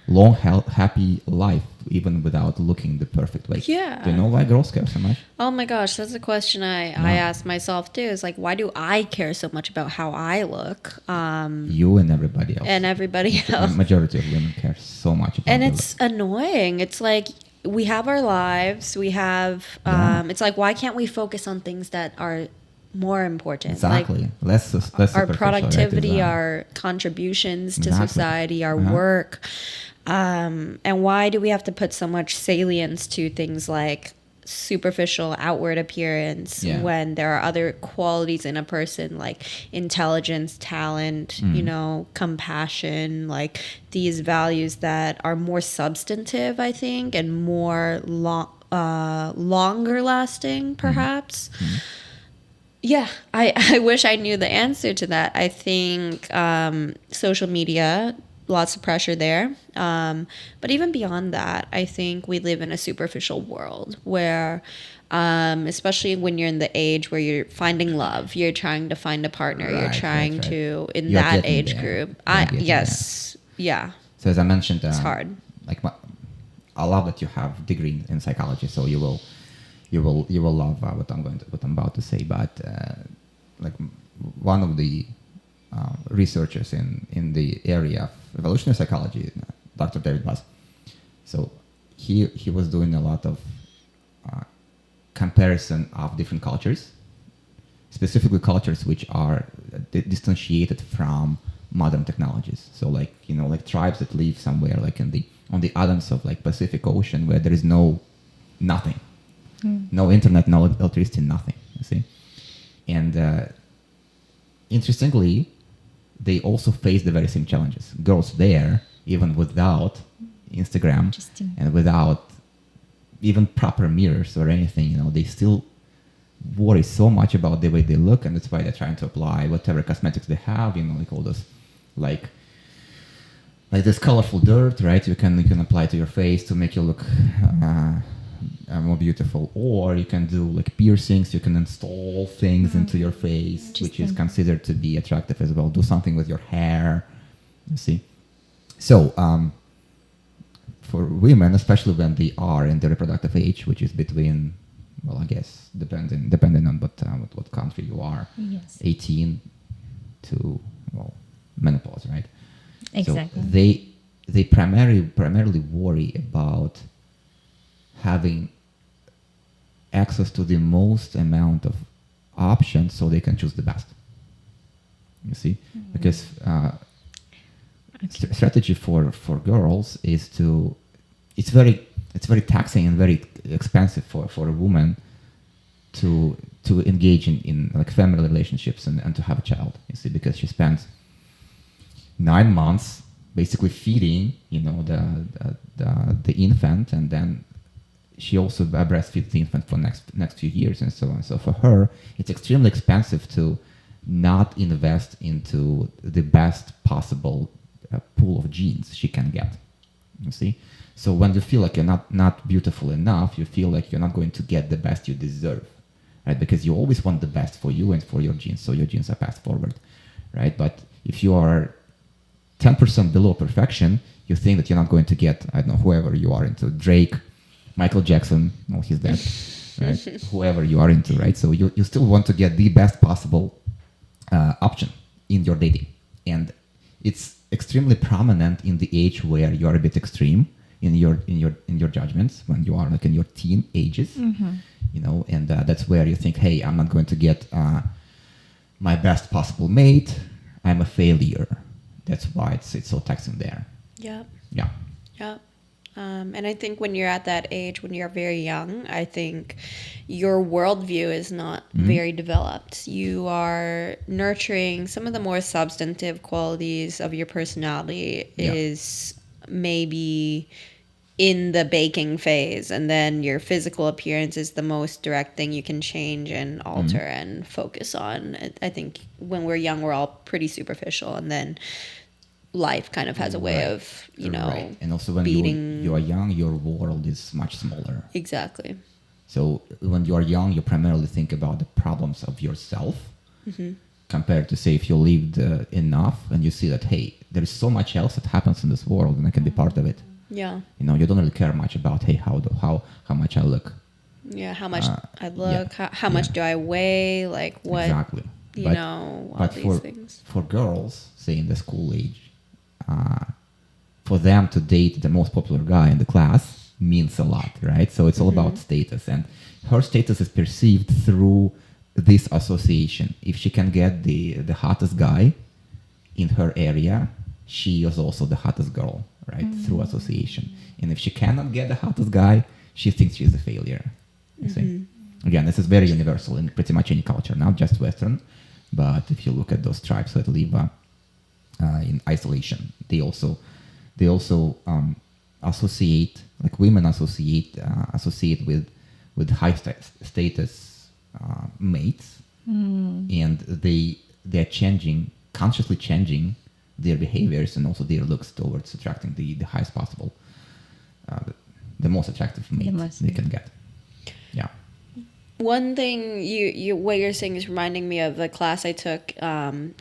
long, happy life even without looking the perfect way. Yeah. Do you know why girls care so much? Oh my gosh, that's a question I ask myself too. Is like, why do I care so much about how I look? You and everybody else. And everybody The else. majority of women care so much about And their it's annoying. It's like we have our lives. We have. Yeah. It's like, why can't we focus on things that are more important? Exactly. Like less our superficial, right? productivity, Exactly. our contributions to Exactly. society, our Uh-huh. work. And why do we have to put so much salience to things like superficial outward appearance Yeah. when there are other qualities in a person like intelligence, talent, you know, compassion, like these values that are more substantive, I think, and more longer lasting, perhaps. Yeah, I wish I knew the answer to that. I think social media, lots of pressure there. But even beyond that, I think we live in a superficial world where, especially when you're in the age where you're finding love, you're trying to find a partner, you're Right, trying right. to, in You're that getting age there. group. You're getting Yes, yeah, So as I mentioned, it's hard. Like I love that you have degree in psychology, so you will love what I'm about to say. But like one of the researchers in the area of evolutionary psychology, Dr. David Buss. So he was doing a lot of comparison of different cultures, specifically cultures which are distantiated from modern technologies. So like like tribes that live somewhere like on the islands of like Pacific Ocean where there is nothing, no internet, no electricity, nothing. You see, and interestingly, they also face the very same challenges. Girls there, even without Instagram Interesting. and without even proper mirrors or anything, they still worry so much about the way they look, and that's why they're trying to apply whatever cosmetics they have, like all those, like this colorful dirt, right? You can apply to your face to make you look more beautiful, or you can do like piercings. You can install things into your face, which is Interesting. considered to be attractive as well. Do something with your hair, you see. So for women, especially when they are in the reproductive age, which is between, well, I guess depending on what country you are, Yes. 18 to menopause, right? Exactly. So they primarily worry about having access to the most amount of options so they can choose the best. You see, because strategy for girls is it's very taxing and very expensive for a woman to engage in like family relationships and to have a child. You see, because she spends 9 months basically feeding the infant, and then she also breastfeeds the infant for next few years and so on. So for her, it's extremely expensive to not invest into the best possible pool of genes she can get. You see, so when you feel like you're not beautiful enough, you feel like you're not going to get the best you deserve, right? Because you always want the best for you and for your genes, so your genes are passed forward, right? But if you are 10% below perfection, you think that you're not going to get, I don't know, whoever you are into, Drake, Michael Jackson, no, he's dead, right? Whoever you are into, right? So you still want to get the best possible option in your dating. And it's extremely prominent in the age where you are a bit extreme in your judgments, when you are like in your teen ages, you know, and that's where you think, hey, I'm not going to get my best possible mate. I'm a failure. That's why it's so taxing there. Yep. Yeah. Yep. And I think when you're at that age, when you're very young, I think your worldview is not very developed. You are nurturing some of the more substantive qualities of your personality is maybe in the baking phase, and then your physical appearance is the most direct thing you can change and alter and focus on. I think when we're young, we're all pretty superficial, and then life kind of has a way of, you know, and also when you are young, your world is much smaller. Exactly. So when you are young, you primarily think about the problems of yourself, compared to, say, if you lived enough and you see that, hey, there is so much else that happens in this world and I can be part of it. Yeah. You know, you don't really care much about, hey, how much I look. Yeah, how much I look, how much do I weigh, like what, exactly. you know, all these things. For girls, say in the school age, for them to date the most popular guy in the class means a lot, right? So it's all about status, and her status is perceived through this association. If she can get the hottest guy in her area, she is also the hottest girl, right? Through association. And if she cannot get the hottest guy, she thinks she's a failure. You see? Again, this is very universal in pretty much any culture, not just Western. But if you look at those tribes that live in isolation, they also associate, like women associate with high status mates, and they're consciously changing their behaviors and also their looks towards attracting the highest possible, the most attractive mate they can get. Yeah. One thing you what you're saying is reminding me of the class I took,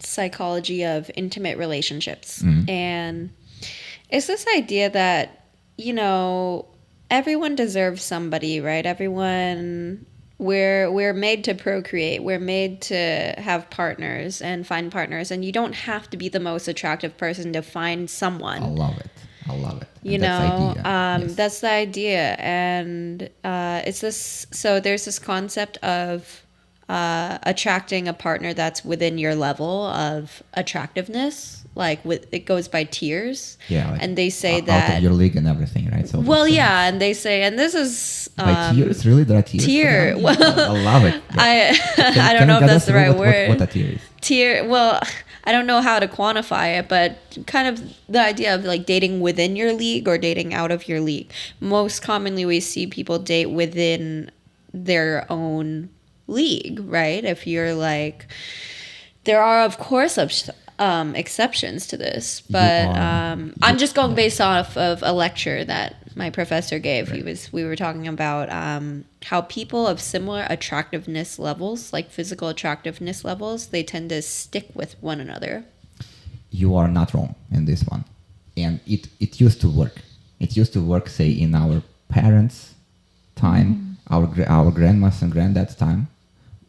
psychology of intimate relationships, and it's this idea that, you know, everyone deserves somebody, right? Everyone, we're made to procreate. We're made to have partners and find partners, and you don't have to be the most attractive person to find someone. I love it. You know, that's the idea. And it's this, so there's this concept of attracting a partner that's within your level of attractiveness. Like it goes by tiers. Yeah. Like and they say out of your league and everything, right? So well, yeah. And they say, and this is by tiers, really? There are tiers? Tier. Well, I love it. I don't know if that's the right word. What a tier is. Tier, well, I don't know how to quantify it, but kind of the idea of like dating within your league or dating out of your league. Most commonly, we see people date within their own league, right? If you're like, there are of course exceptions to this, but I'm just going based off of a lecture that my professor gave. Right. We were talking about how people of similar attractiveness levels, like physical attractiveness levels, they tend to stick with one another. You are not wrong in this one, and it used to work. It used to work, say, in our parents' time, our grandmas and granddads' time.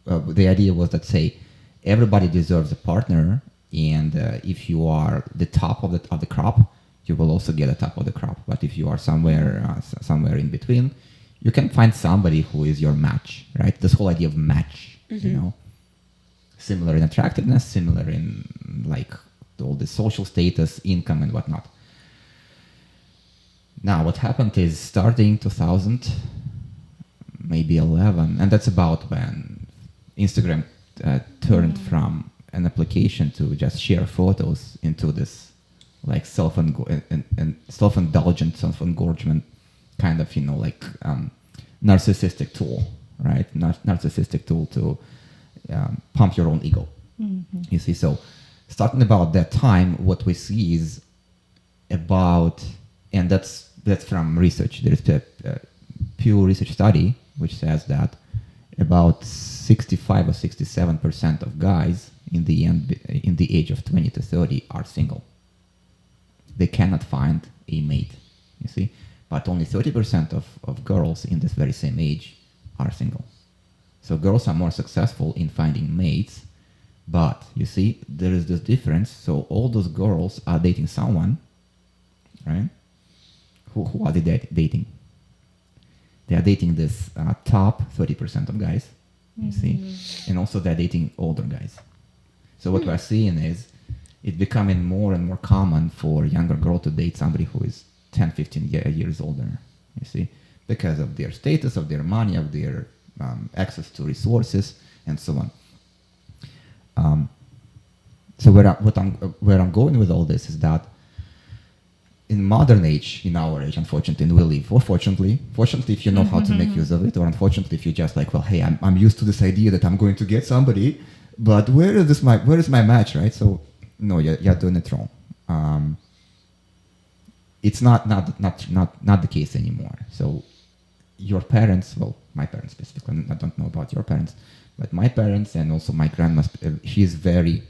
The idea was that, say, everybody deserves a partner, and if you are the top of the crop, you will also get the top of the crop. But if you are somewhere in between, you can find somebody who is your match, right? This whole idea of match, you know, similar in attractiveness, similar in like all the social status, income, and whatnot. Now, what happened is starting 2000, maybe 11, and that's about when Instagram turned from an application to just share photos into this like self-indulgent, self-engorgement kind of, you know, like narcissistic tool, right? Narcissistic tool to pump your own ego. You see, so starting about that time, what we see is about, and that's from research. There is a Pew Research study which says that about 65 or 67% of guys in the age of 20 to 30 are single. they cannot find a mate, you see. But only 30% of girls in this very same age are single. So girls are more successful in finding mates, but you see, there is this difference. So all those girls are dating someone, right? Who are they dating? They are dating this top 30% of guys, you see, and also they're dating older guys. So what we're seeing is it's becoming more and more common for a younger girl to date somebody who is 10, 15 years older, you see, because of their status, of their money, of their access to resources, and so on. So where I'm going with all this is that in modern age, in our age, unfortunately, and we live, or fortunately, if you know how to make use of it, or unfortunately, if you're just like, well, hey, I'm used to this idea that I'm going to get somebody, but where is my match, right? So no, you're doing it wrong. It's not the case anymore. So your parents, well, my parents specifically, I don't know about your parents, but my parents and also my grandma, she's very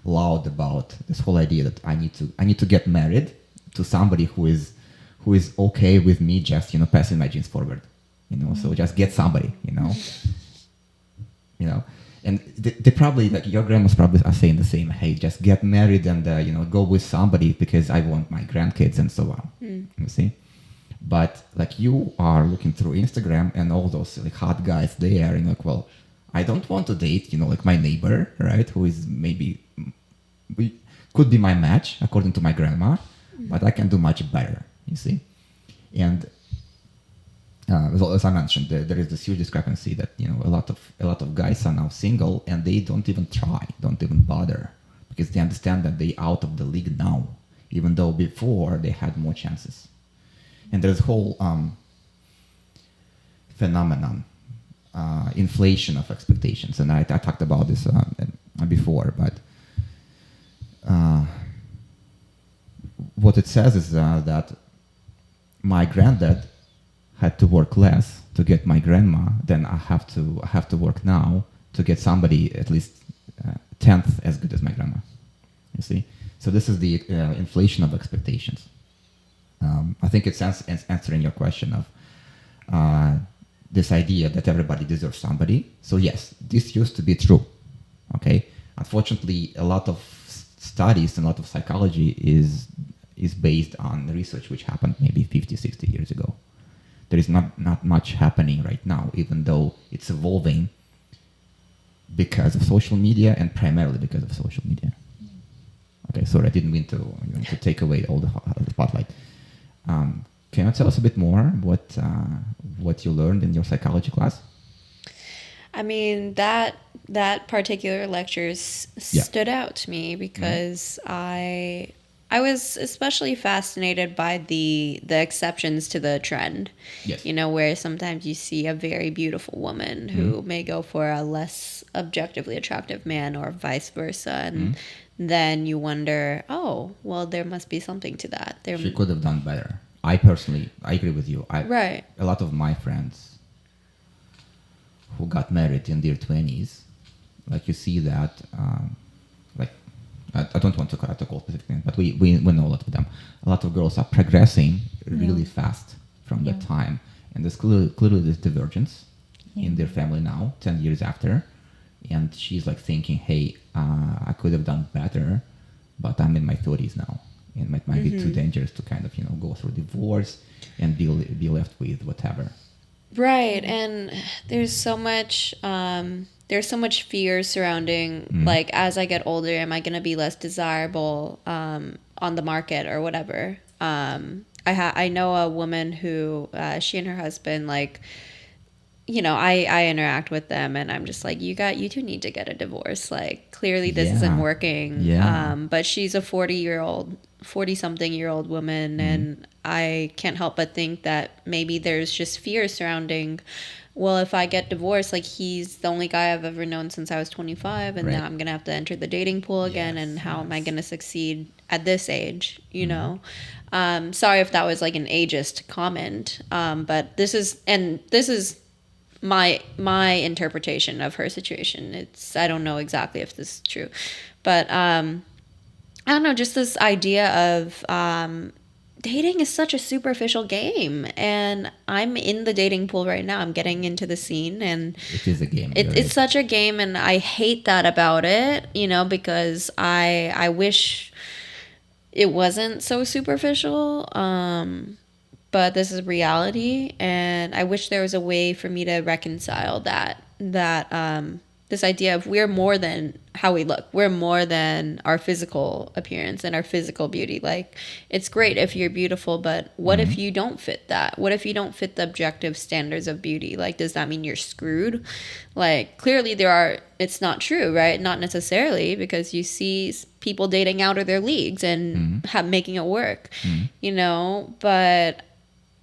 loud about this whole idea that I need to get married to somebody who is okay with me just passing my genes forward, so just get somebody, and they probably, like, your grandmas probably are saying the same, hey, just get married and go with somebody because I want my grandkids and so on. You see, but like you are looking through Instagram and all those like hot guys there, and like, well, I don't want to date like my neighbor, right, who is maybe could be my match according to my grandma, but I can do much better, you see. And as I mentioned, there is this huge discrepancy that a lot of guys are now single and they don't even bother, because they understand that they out of the league now, even though before they had more chances. And there's whole phenomenon, inflation of expectations, and I talked about this before, but what it says is that my granddad had to work less to get my grandma than I have to work now to get somebody at least 10th as good as my grandma. You see, so this is the inflation of expectations. I think it's answering your question of this idea that everybody deserves somebody. So yes, this used to be true. Okay, unfortunately, a lot of studies and a lot of psychology is based on research which happened maybe 50, 60 years ago. There is not much happening right now, even though it's evolving because of social media and primarily because of social media. Okay, sorry, I didn't mean to take away all the spotlight. Can you tell us a bit more what you learned in your psychology class? I mean, that particular lecture stood out to me because I was especially fascinated by the exceptions to the trend. Yes. Where sometimes you see a very beautiful woman who may go for a less objectively attractive man, or vice versa, and then you wonder, oh, well, there must be something to that. She could have done better. I agree with you. Right. A lot of my friends who got married in their 20s, like you see that, like, I don't want to call specific names, but we know a lot of them. A lot of girls are progressing really fast from that time. And there's clearly this divergence in their family now, 10 years after. And she's like thinking, hey, I could have done better, but I'm in my 30s now. And it might be too dangerous to kind of, go through divorce and be left with whatever. Right. And there's so much fear surrounding, like, as I get older, am I going to be less desirable on the market or whatever? I know a woman who, she and her husband, like, I interact with them and I'm just like, you two need to get a divorce. Like, clearly this isn't working. Yeah. But she's a 40-something year old woman, and I can't help but think that maybe there's just fear surrounding, well, if I get divorced, like, he's the only guy I've ever known since I was 25, and now I'm going to have to enter the dating pool again, and how am I going to succeed at this age, Sorry if that was like an ageist comment, but this is my interpretation of her situation. I don't know exactly if this is true, but I don't know, just this idea of dating is such a superficial game, and I'm in the dating pool right now. I'm getting into the scene, and It is a game. it's such a game, and I hate that about it, because I wish it wasn't so superficial. But this is reality, and I wish there was a way for me to reconcile that this idea of we're more than how we look. We're more than our physical appearance and our physical beauty. Like, it's great if you're beautiful, but what if you don't fit that? What if you don't fit the objective standards of beauty? Like, does that mean you're screwed? Like, clearly it's not true, right? Not necessarily, because you see people dating out of their leagues and making it work, but...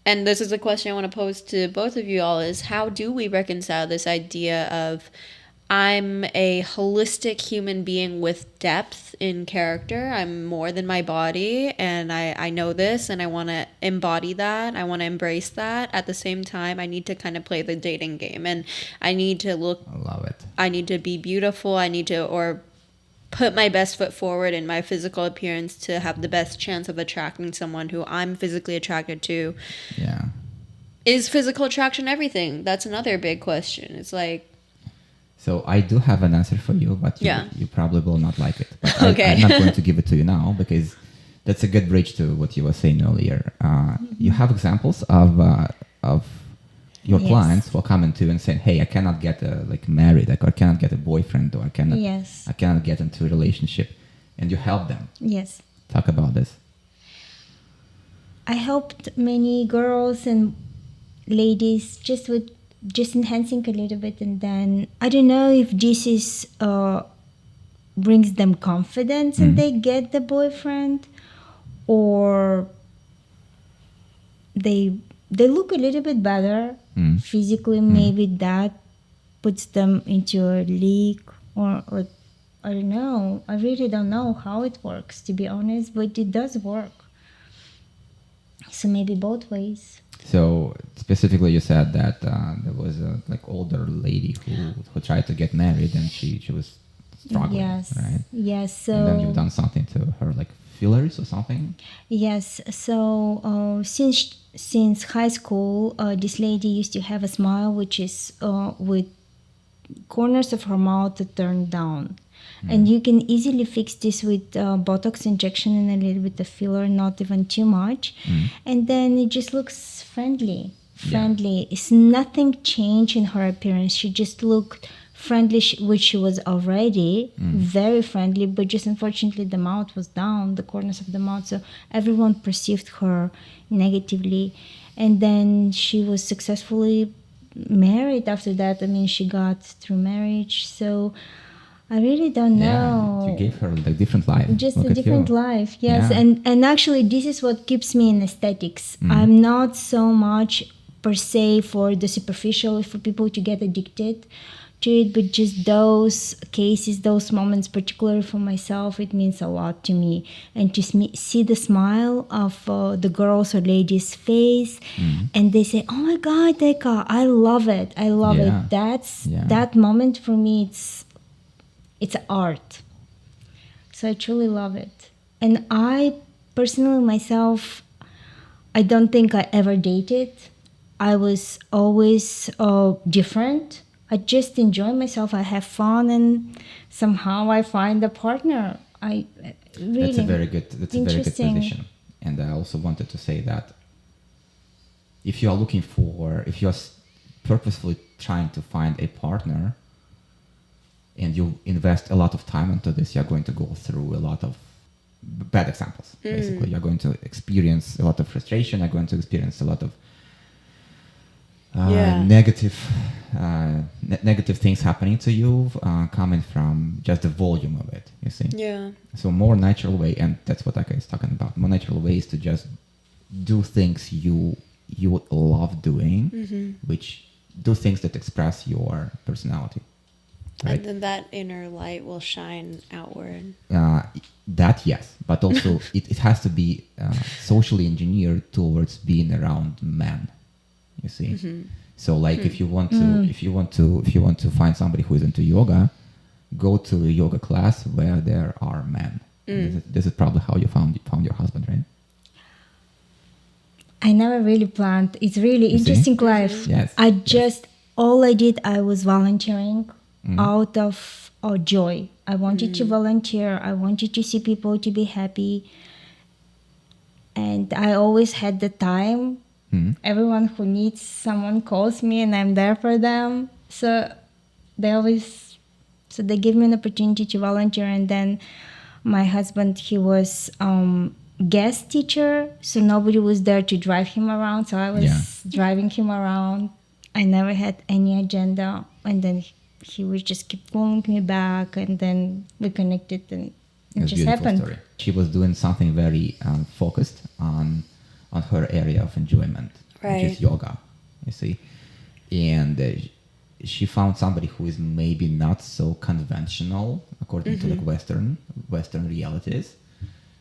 And this is a question I want to pose to both of you all is, how do we reconcile this idea of I'm a holistic human being with depth in character. I'm more than my body, and I know this, and I want to embody that. I want to embrace that. At the same time, I need to kind of play the dating game, and I need to look... I love it. I need to be beautiful. I need to... or put my best foot forward in my physical appearance to have the best chance of attracting someone who I'm physically attracted to. Yeah. Is physical attraction everything? That's another big question. It's like... So I do have an answer for you, but you probably will not like it. But Okay. I'm not going to give it to you now, because that's a good bridge to what you were saying earlier. You have examples of your clients who are coming to you and saying, "Hey, I cannot get married, or I cannot get a boyfriend, or I cannot get into a relationship," and you help them. Yes. Talk about this. I helped many girls and ladies just enhancing a little bit, and then I don't know if this is brings them confidence and they get the boyfriend, or they look a little bit better physically. Maybe that puts them into a league, or I don't know. I really don't know how it works, to be honest, but it does work. So maybe both ways. So specifically, you said that there was a older lady who tried to get married, and she was struggling, right? Yes. So and then you've done something to her, like fillers or something. Yes. So since high school, this lady used to have a smile which is with corners of her mouth turned down. And you can easily fix this with Botox injection and a little bit of filler, not even too much. And then it just looks friendly. It's nothing changed in her appearance. She just looked friendly, which she was already very friendly, but just unfortunately the mouth was down, the corners of the mouth. So everyone perceived her negatively. And then she was successfully married after that. I mean, she got through marriage. So I really don't know. Yeah, you gave her a different life. Just a different life, yes. Yeah. And actually, this is what keeps me in aesthetics. I'm not so much per se for the superficial, for people to get addicted to it, but just those cases, those moments, particularly for myself, it means a lot to me. And to see the smile of the girls or ladies' face, and they say, "Oh my God, Eka, I love it. I love it." That moment for me, it's art. So I truly love it. And I personally myself, I don't think I ever dated. I was always different. I just enjoy myself. I have fun, and somehow I find a partner. That's a very good position. And I also wanted to say that if you are purposefully trying to find a partner, and you invest a lot of time into this, you're going to go through a lot of bad examples. Basically, you're going to experience a lot of frustration. You're going to experience a lot of negative things happening to you, coming from just the volume of it. You see. Yeah. So more natural way, and that's what Eka is talking about. More natural ways to just do things you love doing, which do things that express your personality. Right. And then that inner light will shine outward. That yes, but also it has to be socially engineered towards being around men. You see, so if you want to find somebody who is into yoga, go to a yoga class where there are men. This is probably how you found your husband, right? I never really planned. It's really You see? interesting life. Yes. I yes. just all I did I was volunteering out of joy. I wanted to volunteer. I wanted to see people to be happy, and I always had the time. Everyone who needs someone calls me, and I'm there for them. So they give me an opportunity to volunteer, and then my husband, he was guest teacher, so nobody was there to drive him around, so I was driving him around. I never had any agenda, and then he would just keep calling me back, and then we connected, and it It's a just beautiful happened. story. She was doing something very focused on her area of enjoyment, which is Right. yoga, you see. And she found somebody who is maybe not so conventional according to like Western realities,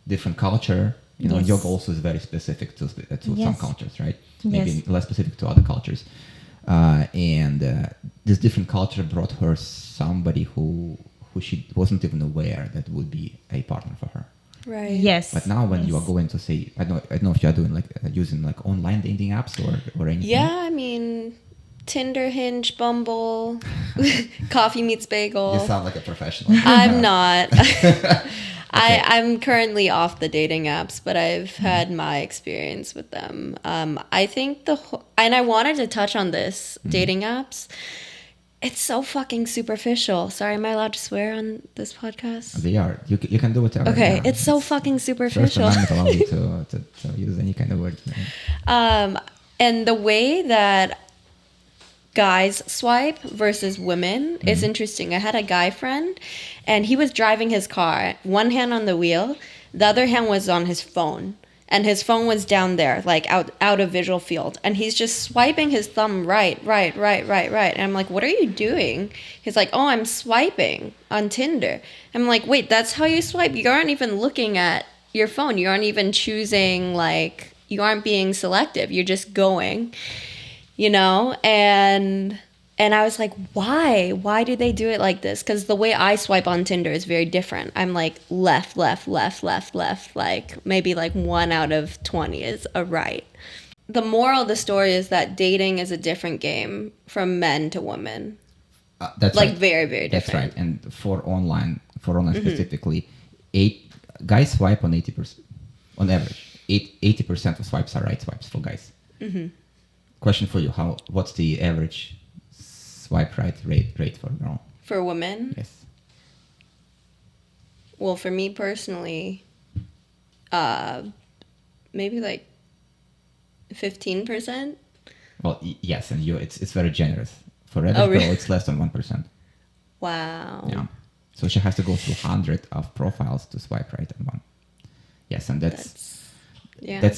different culture. You know, Yes. yoga also is very specific to some Yes. cultures, right? Maybe Yes. less specific to other cultures. And this different culture brought her somebody who she wasn't even aware that would be a partner for her. Right. Yes. But now when you are Yes. going to say, I don't know if you are doing like using like online dating apps or anything. Yeah, I mean, Tinder, Hinge, Bumble, Coffee Meets Bagel. You sound like a professional. I'm not. I'm currently off the dating apps, but I've had my experience with them. I think and I wanted to touch on this dating apps. It's so fucking superficial. Sorry, am I allowed to swear on this podcast? They are. You can do whatever. Okay, yeah. it's so fucking First superficial. Amendment allows you to use any kind of word. And the way that guys swipe versus women is interesting. I had a guy friend, and he was driving his car, one hand on the wheel, the other hand was on his phone, and his phone was down there, like out of visual field, and he's just swiping his thumb right. And I'm like, what are you doing? He's like, oh, I'm swiping on Tinder. I'm like, wait, that's how you swipe? You aren't even looking at your phone. You aren't even choosing, like, you aren't being selective. You're just going, you know? And I was like, why do they do it like this? Because the way I swipe on Tinder is very different. I'm like left, like maybe like 1 out of 20 is a right. The moral of the story is that dating is a different game from men to women. That's Like right. very, very That's different. right. And for online specifically, guys swipe on 80% on average. 80% of swipes are right swipes for guys. Question for you: what's the average swipe right rate for a girl? For women? Yes. Well, for me personally, maybe like 15%. Well, yes, and it's very generous. For every really? girl, it's less than 1%. Wow. Yeah. So she has to go through 100 of profiles to swipe right on one. Yes, and that's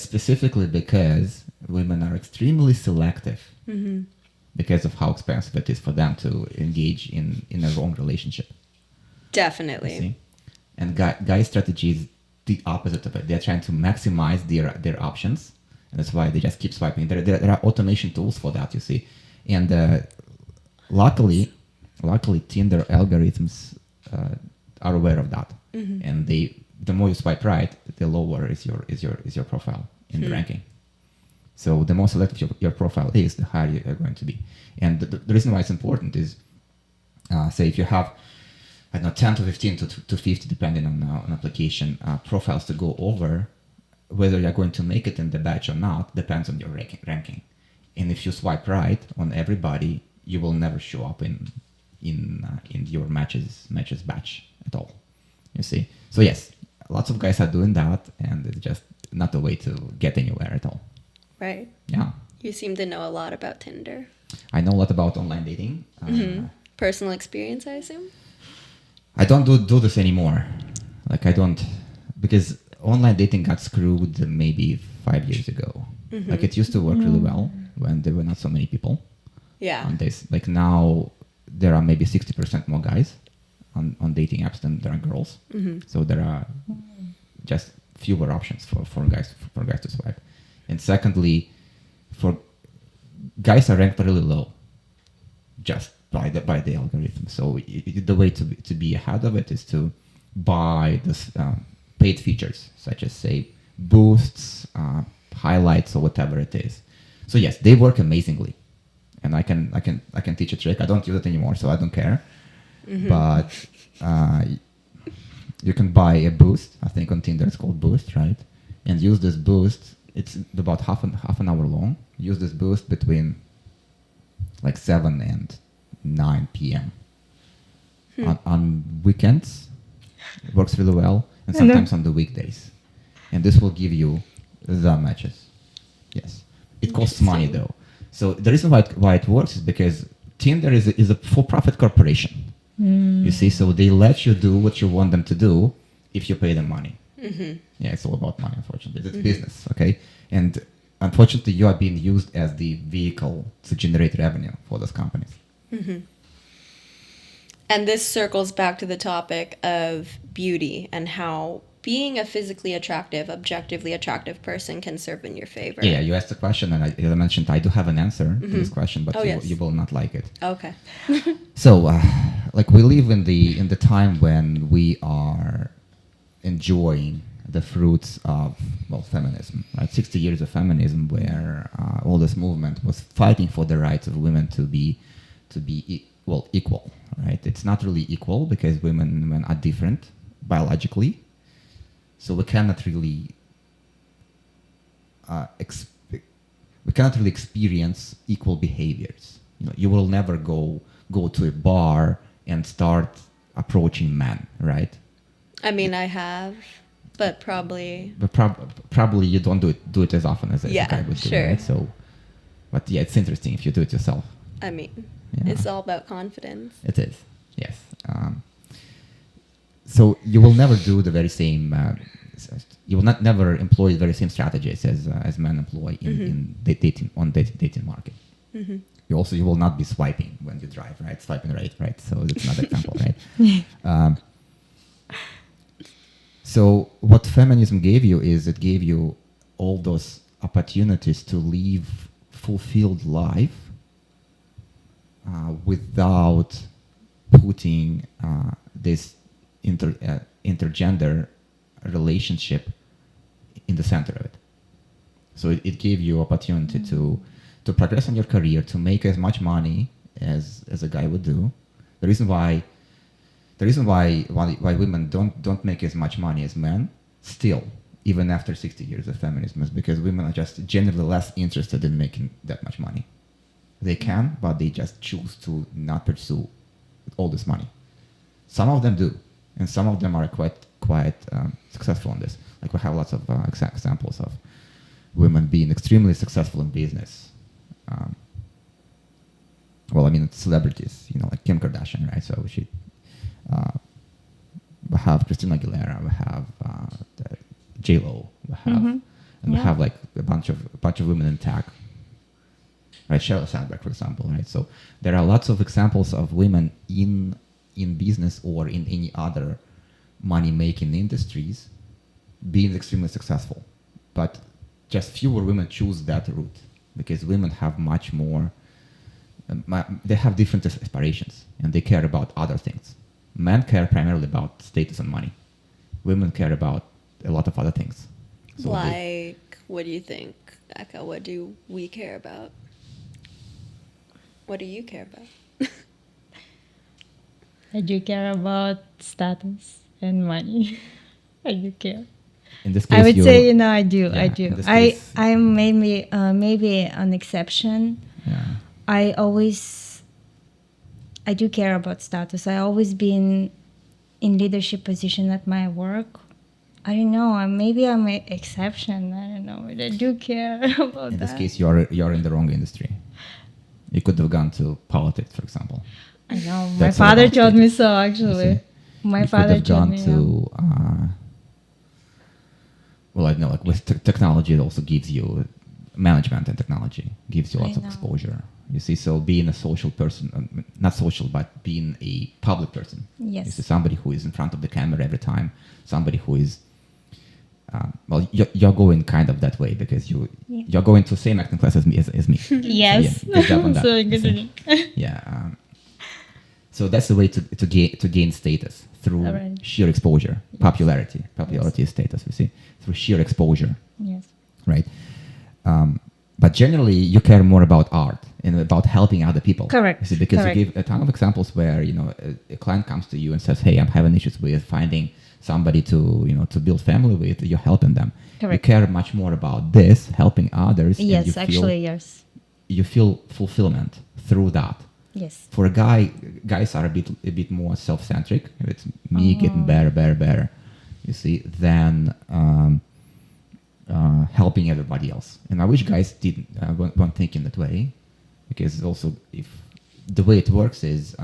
specifically because women are extremely selective because of how expensive it is for them to engage in a wrong relationship. Definitely. You see? And guy strategy is the opposite of it. They're trying to maximize their options, and that's why they just keep swiping. There are automation tools for that, you see. And luckily, Tinder algorithms are aware of that, and the more you swipe right, the lower is your profile in the ranking. So the more selective your profile is, the higher you're going to be. And the reason why it's important is, say if you have, I don't know, 10 to 15 to 50, depending on application, profiles to go over, whether you're going to make it in the batch or not depends on your ranking. And if you swipe right on everybody, you will never show up in your matches batch at all. You see? So yes, lots of guys are doing that, and it's just not a way to get anywhere at all. Right. Yeah. You seem to know a lot about Tinder. I know a lot about online dating. Personal experience, I assume? I don't do this anymore. Like I don't, because online dating got screwed maybe 5 years ago. Like it used to work really well when there were not so many people Yeah. on this. Like now there are maybe 60% more guys on dating apps than there are girls. So there are just fewer options for guys to swipe. And secondly, for guys are ranked really low, just by the algorithm. So the way to be ahead of it is to buy this paid features, such as, say, boosts, highlights, or whatever it is. So yes, they work amazingly, and I can teach a trick. I don't use it anymore, so I don't care. But you can buy a boost. I think on Tinder it's called Boost, right? And use this boost. It's about half an hour long. Use this boost between like 7 and 9 p.m. On weekends, it works really well, and sometimes on the weekdays. And this will give you the matches. Yes. It costs money, though. So the reason why it works is because Tinder is a for-profit corporation. You see, so they let you do what you want them to do if you pay them money. Yeah, it's all about money, unfortunately. It's business, okay? And unfortunately, you are being used as the vehicle to generate revenue for those companies. And this circles back to the topic of beauty and how being a physically attractive, objectively attractive person can serve in your favor. Yeah, you asked a question, and as I mentioned, I do have an answer to this question, but you will not like it. Okay. So, like, we live in the time when we are enjoying the fruits of, well, feminism, right? 60 years of feminism, where all this movement was fighting for the rights of women to be equal, right? It's not really equal because women and men are different biologically, so we cannot really experience equal behaviors. You will never go to a bar and start approaching men, right? I mean, I have, but probably. But probably you don't do it as often as a guy would do, right? So, but yeah, it's interesting if you do it yourself. I mean, Yeah. it's all about confidence. It is, yes. So you will never do the very same. You will never employ the very same strategies as men employ in dating market. You will not be swiping when you drive, right? Swiping right? So it's another example, right? So what feminism gave you is it gave you all those opportunities to live fulfilled life without putting this intergender relationship in the center of it. So it gave you opportunity to progress in your career, to make as much money as a guy would do. The reason why women don't make as much money as men still, even after 60 years of feminism, is because women are just generally less interested in making that much money. They can, but they just choose to not pursue all this money. Some of them do, and some of them are quite successful in this. Like, we have lots of examples of women being extremely successful in business. Celebrities, like Kim Kardashian, right? So we have Christina Aguilera, we have J-Lo, we have, we have like a bunch of women in tech, right? Sheryl Sandberg, for example, right? So there are lots of examples of women in business or in any other money-making industries being extremely successful, but just fewer women choose that route because women have much more. They have different aspirations and they care about other things. Men care primarily about status and money. Women care about a lot of other things. So what do you think, Eka? What do we care about? What do you care about? I do care about status and money. I do care. In this case, I would say, I do. Yeah, I do. case, I'm maybe an exception. Yeah. I do care about status. I always been in leadership position at my work. I don't know. Maybe I'm an exception. I don't know. But I do care about that. In this case, you're in the wrong industry. You could have gone to politics, for example. I know. My father told me so, actually. My father told me. You could have gone to. I know, like with technology, it also gives you management, and technology gives you lots of exposure. You see, so being a social person, not social, but being a public person. Yes. You see, somebody who is in front of the camera every time, somebody who is, you're going kind of that way because you're going to the same acting class as me. Yes. So, yeah, good job on that. So good. Yeah. So that's the way to gain status through Alright. sheer exposure, popularity. Popularity is status, you see, through sheer exposure, Yes. right? But generally, you care more about art and about helping other people. Correct. You see, because Correct. you give a ton of examples where a client comes to you and says, "Hey, I'm having issues with finding somebody to build family with." You're helping them. Correct. You care much more about this, helping others. and you Yes, feel- actually, yes. you feel fulfillment through that. Yes. For a guy, guys are a bit more self-centric. It's me getting better, you see, than helping everybody else. And I wish guys didn't weren't thinking that way, because also if the way it works is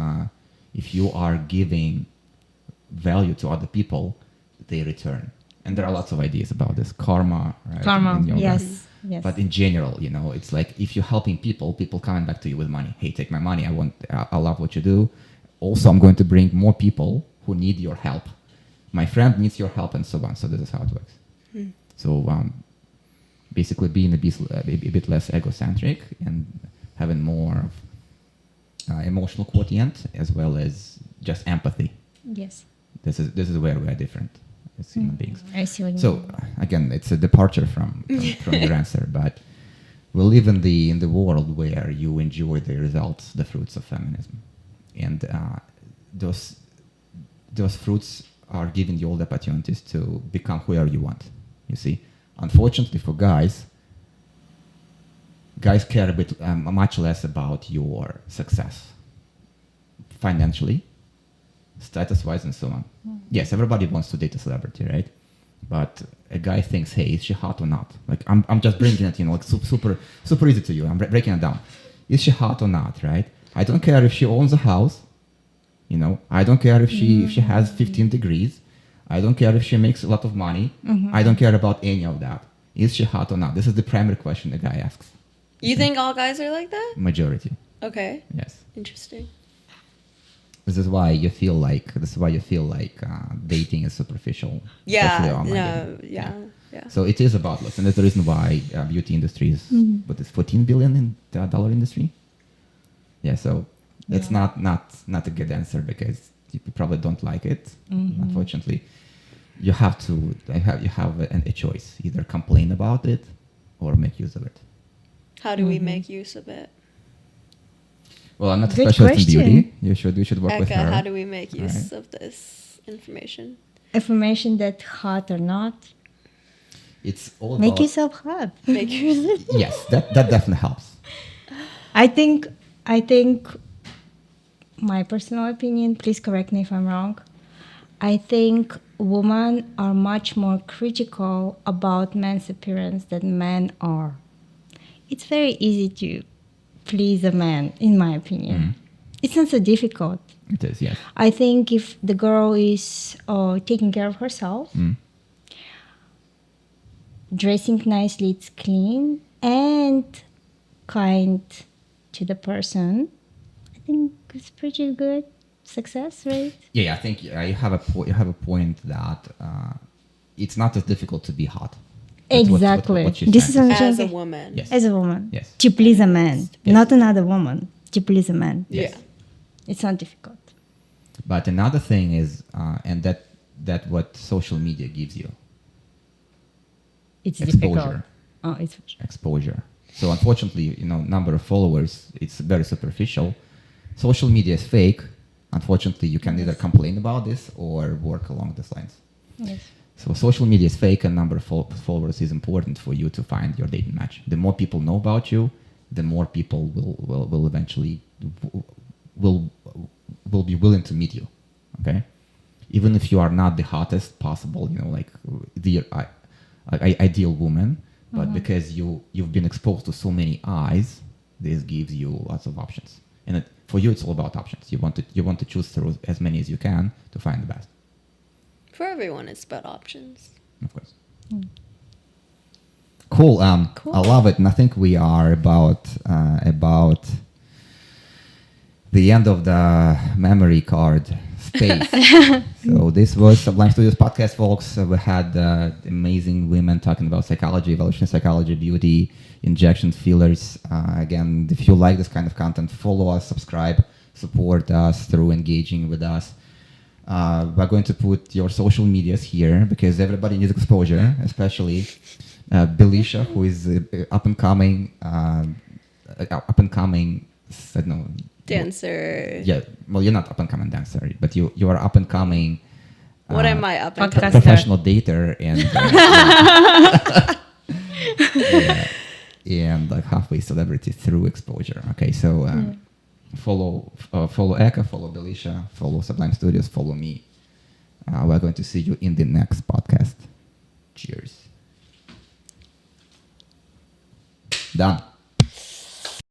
if you are giving value to other people, they return. And there are lots of ideas about this karma, right? Karma. in yoga. Yes. Yes. But in general, it's like if you're helping people coming back to you with money. Hey, take my money. I love what you do. Also, I'm going to bring more people who need your help. My friend needs your help, and so on. So this is how it works. So basically, being a bit less egocentric and having more of emotional quotient as well as just empathy. Yes. This is where we are different as human beings. I see what you So mean. again, it's a departure from your answer, but we live in the world where you enjoy the results, the fruits of feminism, and those fruits are giving you all the opportunities to become whoever you want. You see, unfortunately for guys care a bit much less about your success financially, status-wise, and so on. Yes, everybody wants to date a celebrity, right? But a guy thinks, hey, is she hot or not? Like I'm just bringing it, like super easy to you. I'm breaking it down. Is she hot or not, right? I don't care if she owns a house. I don't care if she has 15 degrees. I don't care if she makes a lot of money. I don't care about any of that. Is she hot or not? This is the primary question the guy asks. You think all guys are like that? Majority, Okay. yes. Interesting. This is why you feel like dating is superficial. especially Yeah. online No. dating. Yeah. So it is about looks, and that's the reason why beauty industry is what is $14 billion in the dollar industry. Yeah, so it's not a good answer because you probably don't like it. Unfortunately, you have a choice: either complain about it or make use of it. How do we make use of it? Well, I'm not a Good specialist in question. beauty. You should work with Eka, her. how do we make use Alright. of this information? Information that hot or not, It's all make about yourself hot. Make use. yes, that definitely helps. I think my personal opinion, please correct me if I'm wrong. I think women are much more critical about men's appearance than men are. It's very easy to please a man, in my opinion. It's not so difficult. It is, yes. I think if the girl is taking care of herself, dressing nicely, it's clean, and kind to the person, I think it's pretty good success rate. Yeah, I think you have a point that it's not as difficult to be hot. That's Exactly. what she's This is trying to what say. I'm As a saying. woman. Yes. As a woman. Yes. To please a man, Yes. not another woman. To please a man. Yeah. It's not difficult. But another thing is, and that what social media gives you, It's exposure. difficult. Oh, it's Exposure. So unfortunately, number of followers, it's very superficial. Social media is fake. Unfortunately, you can either complain about this or work along these lines. yes. So social media is fake, and number of followers is important for you to find your dating match. The more people know about you, the more people will eventually will be willing to meet you. Okay, even if you are not the hottest possible, like the ideal woman, but because you've been exposed to so many eyes, this gives you lots of options. And for you, it's all about options. You want to choose through as many as you can to find the best. For everyone, it's about options. Of course. Cool. Cool. I love it, and I think we are about the end of the memory card space. So this was Sublime Studios podcast, folks. We had amazing women talking about psychology, evolutionary psychology, beauty, injections, fillers. Again, if you like this kind of content, follow us, subscribe, support us, through engaging with us. We're going to put your social medias here because everybody needs exposure, especially Belisha, who is up and coming, I don't know, Dancer. yeah, well, you're not up and coming dancer, but you are up and coming. What am I up and podcaster. coming? Professional dater and yeah, and like halfway celebrity through exposure. Okay, so follow Eka, follow Belisha, follow Sublime Studios, follow me. We're going to see you in the next podcast. Cheers. Done.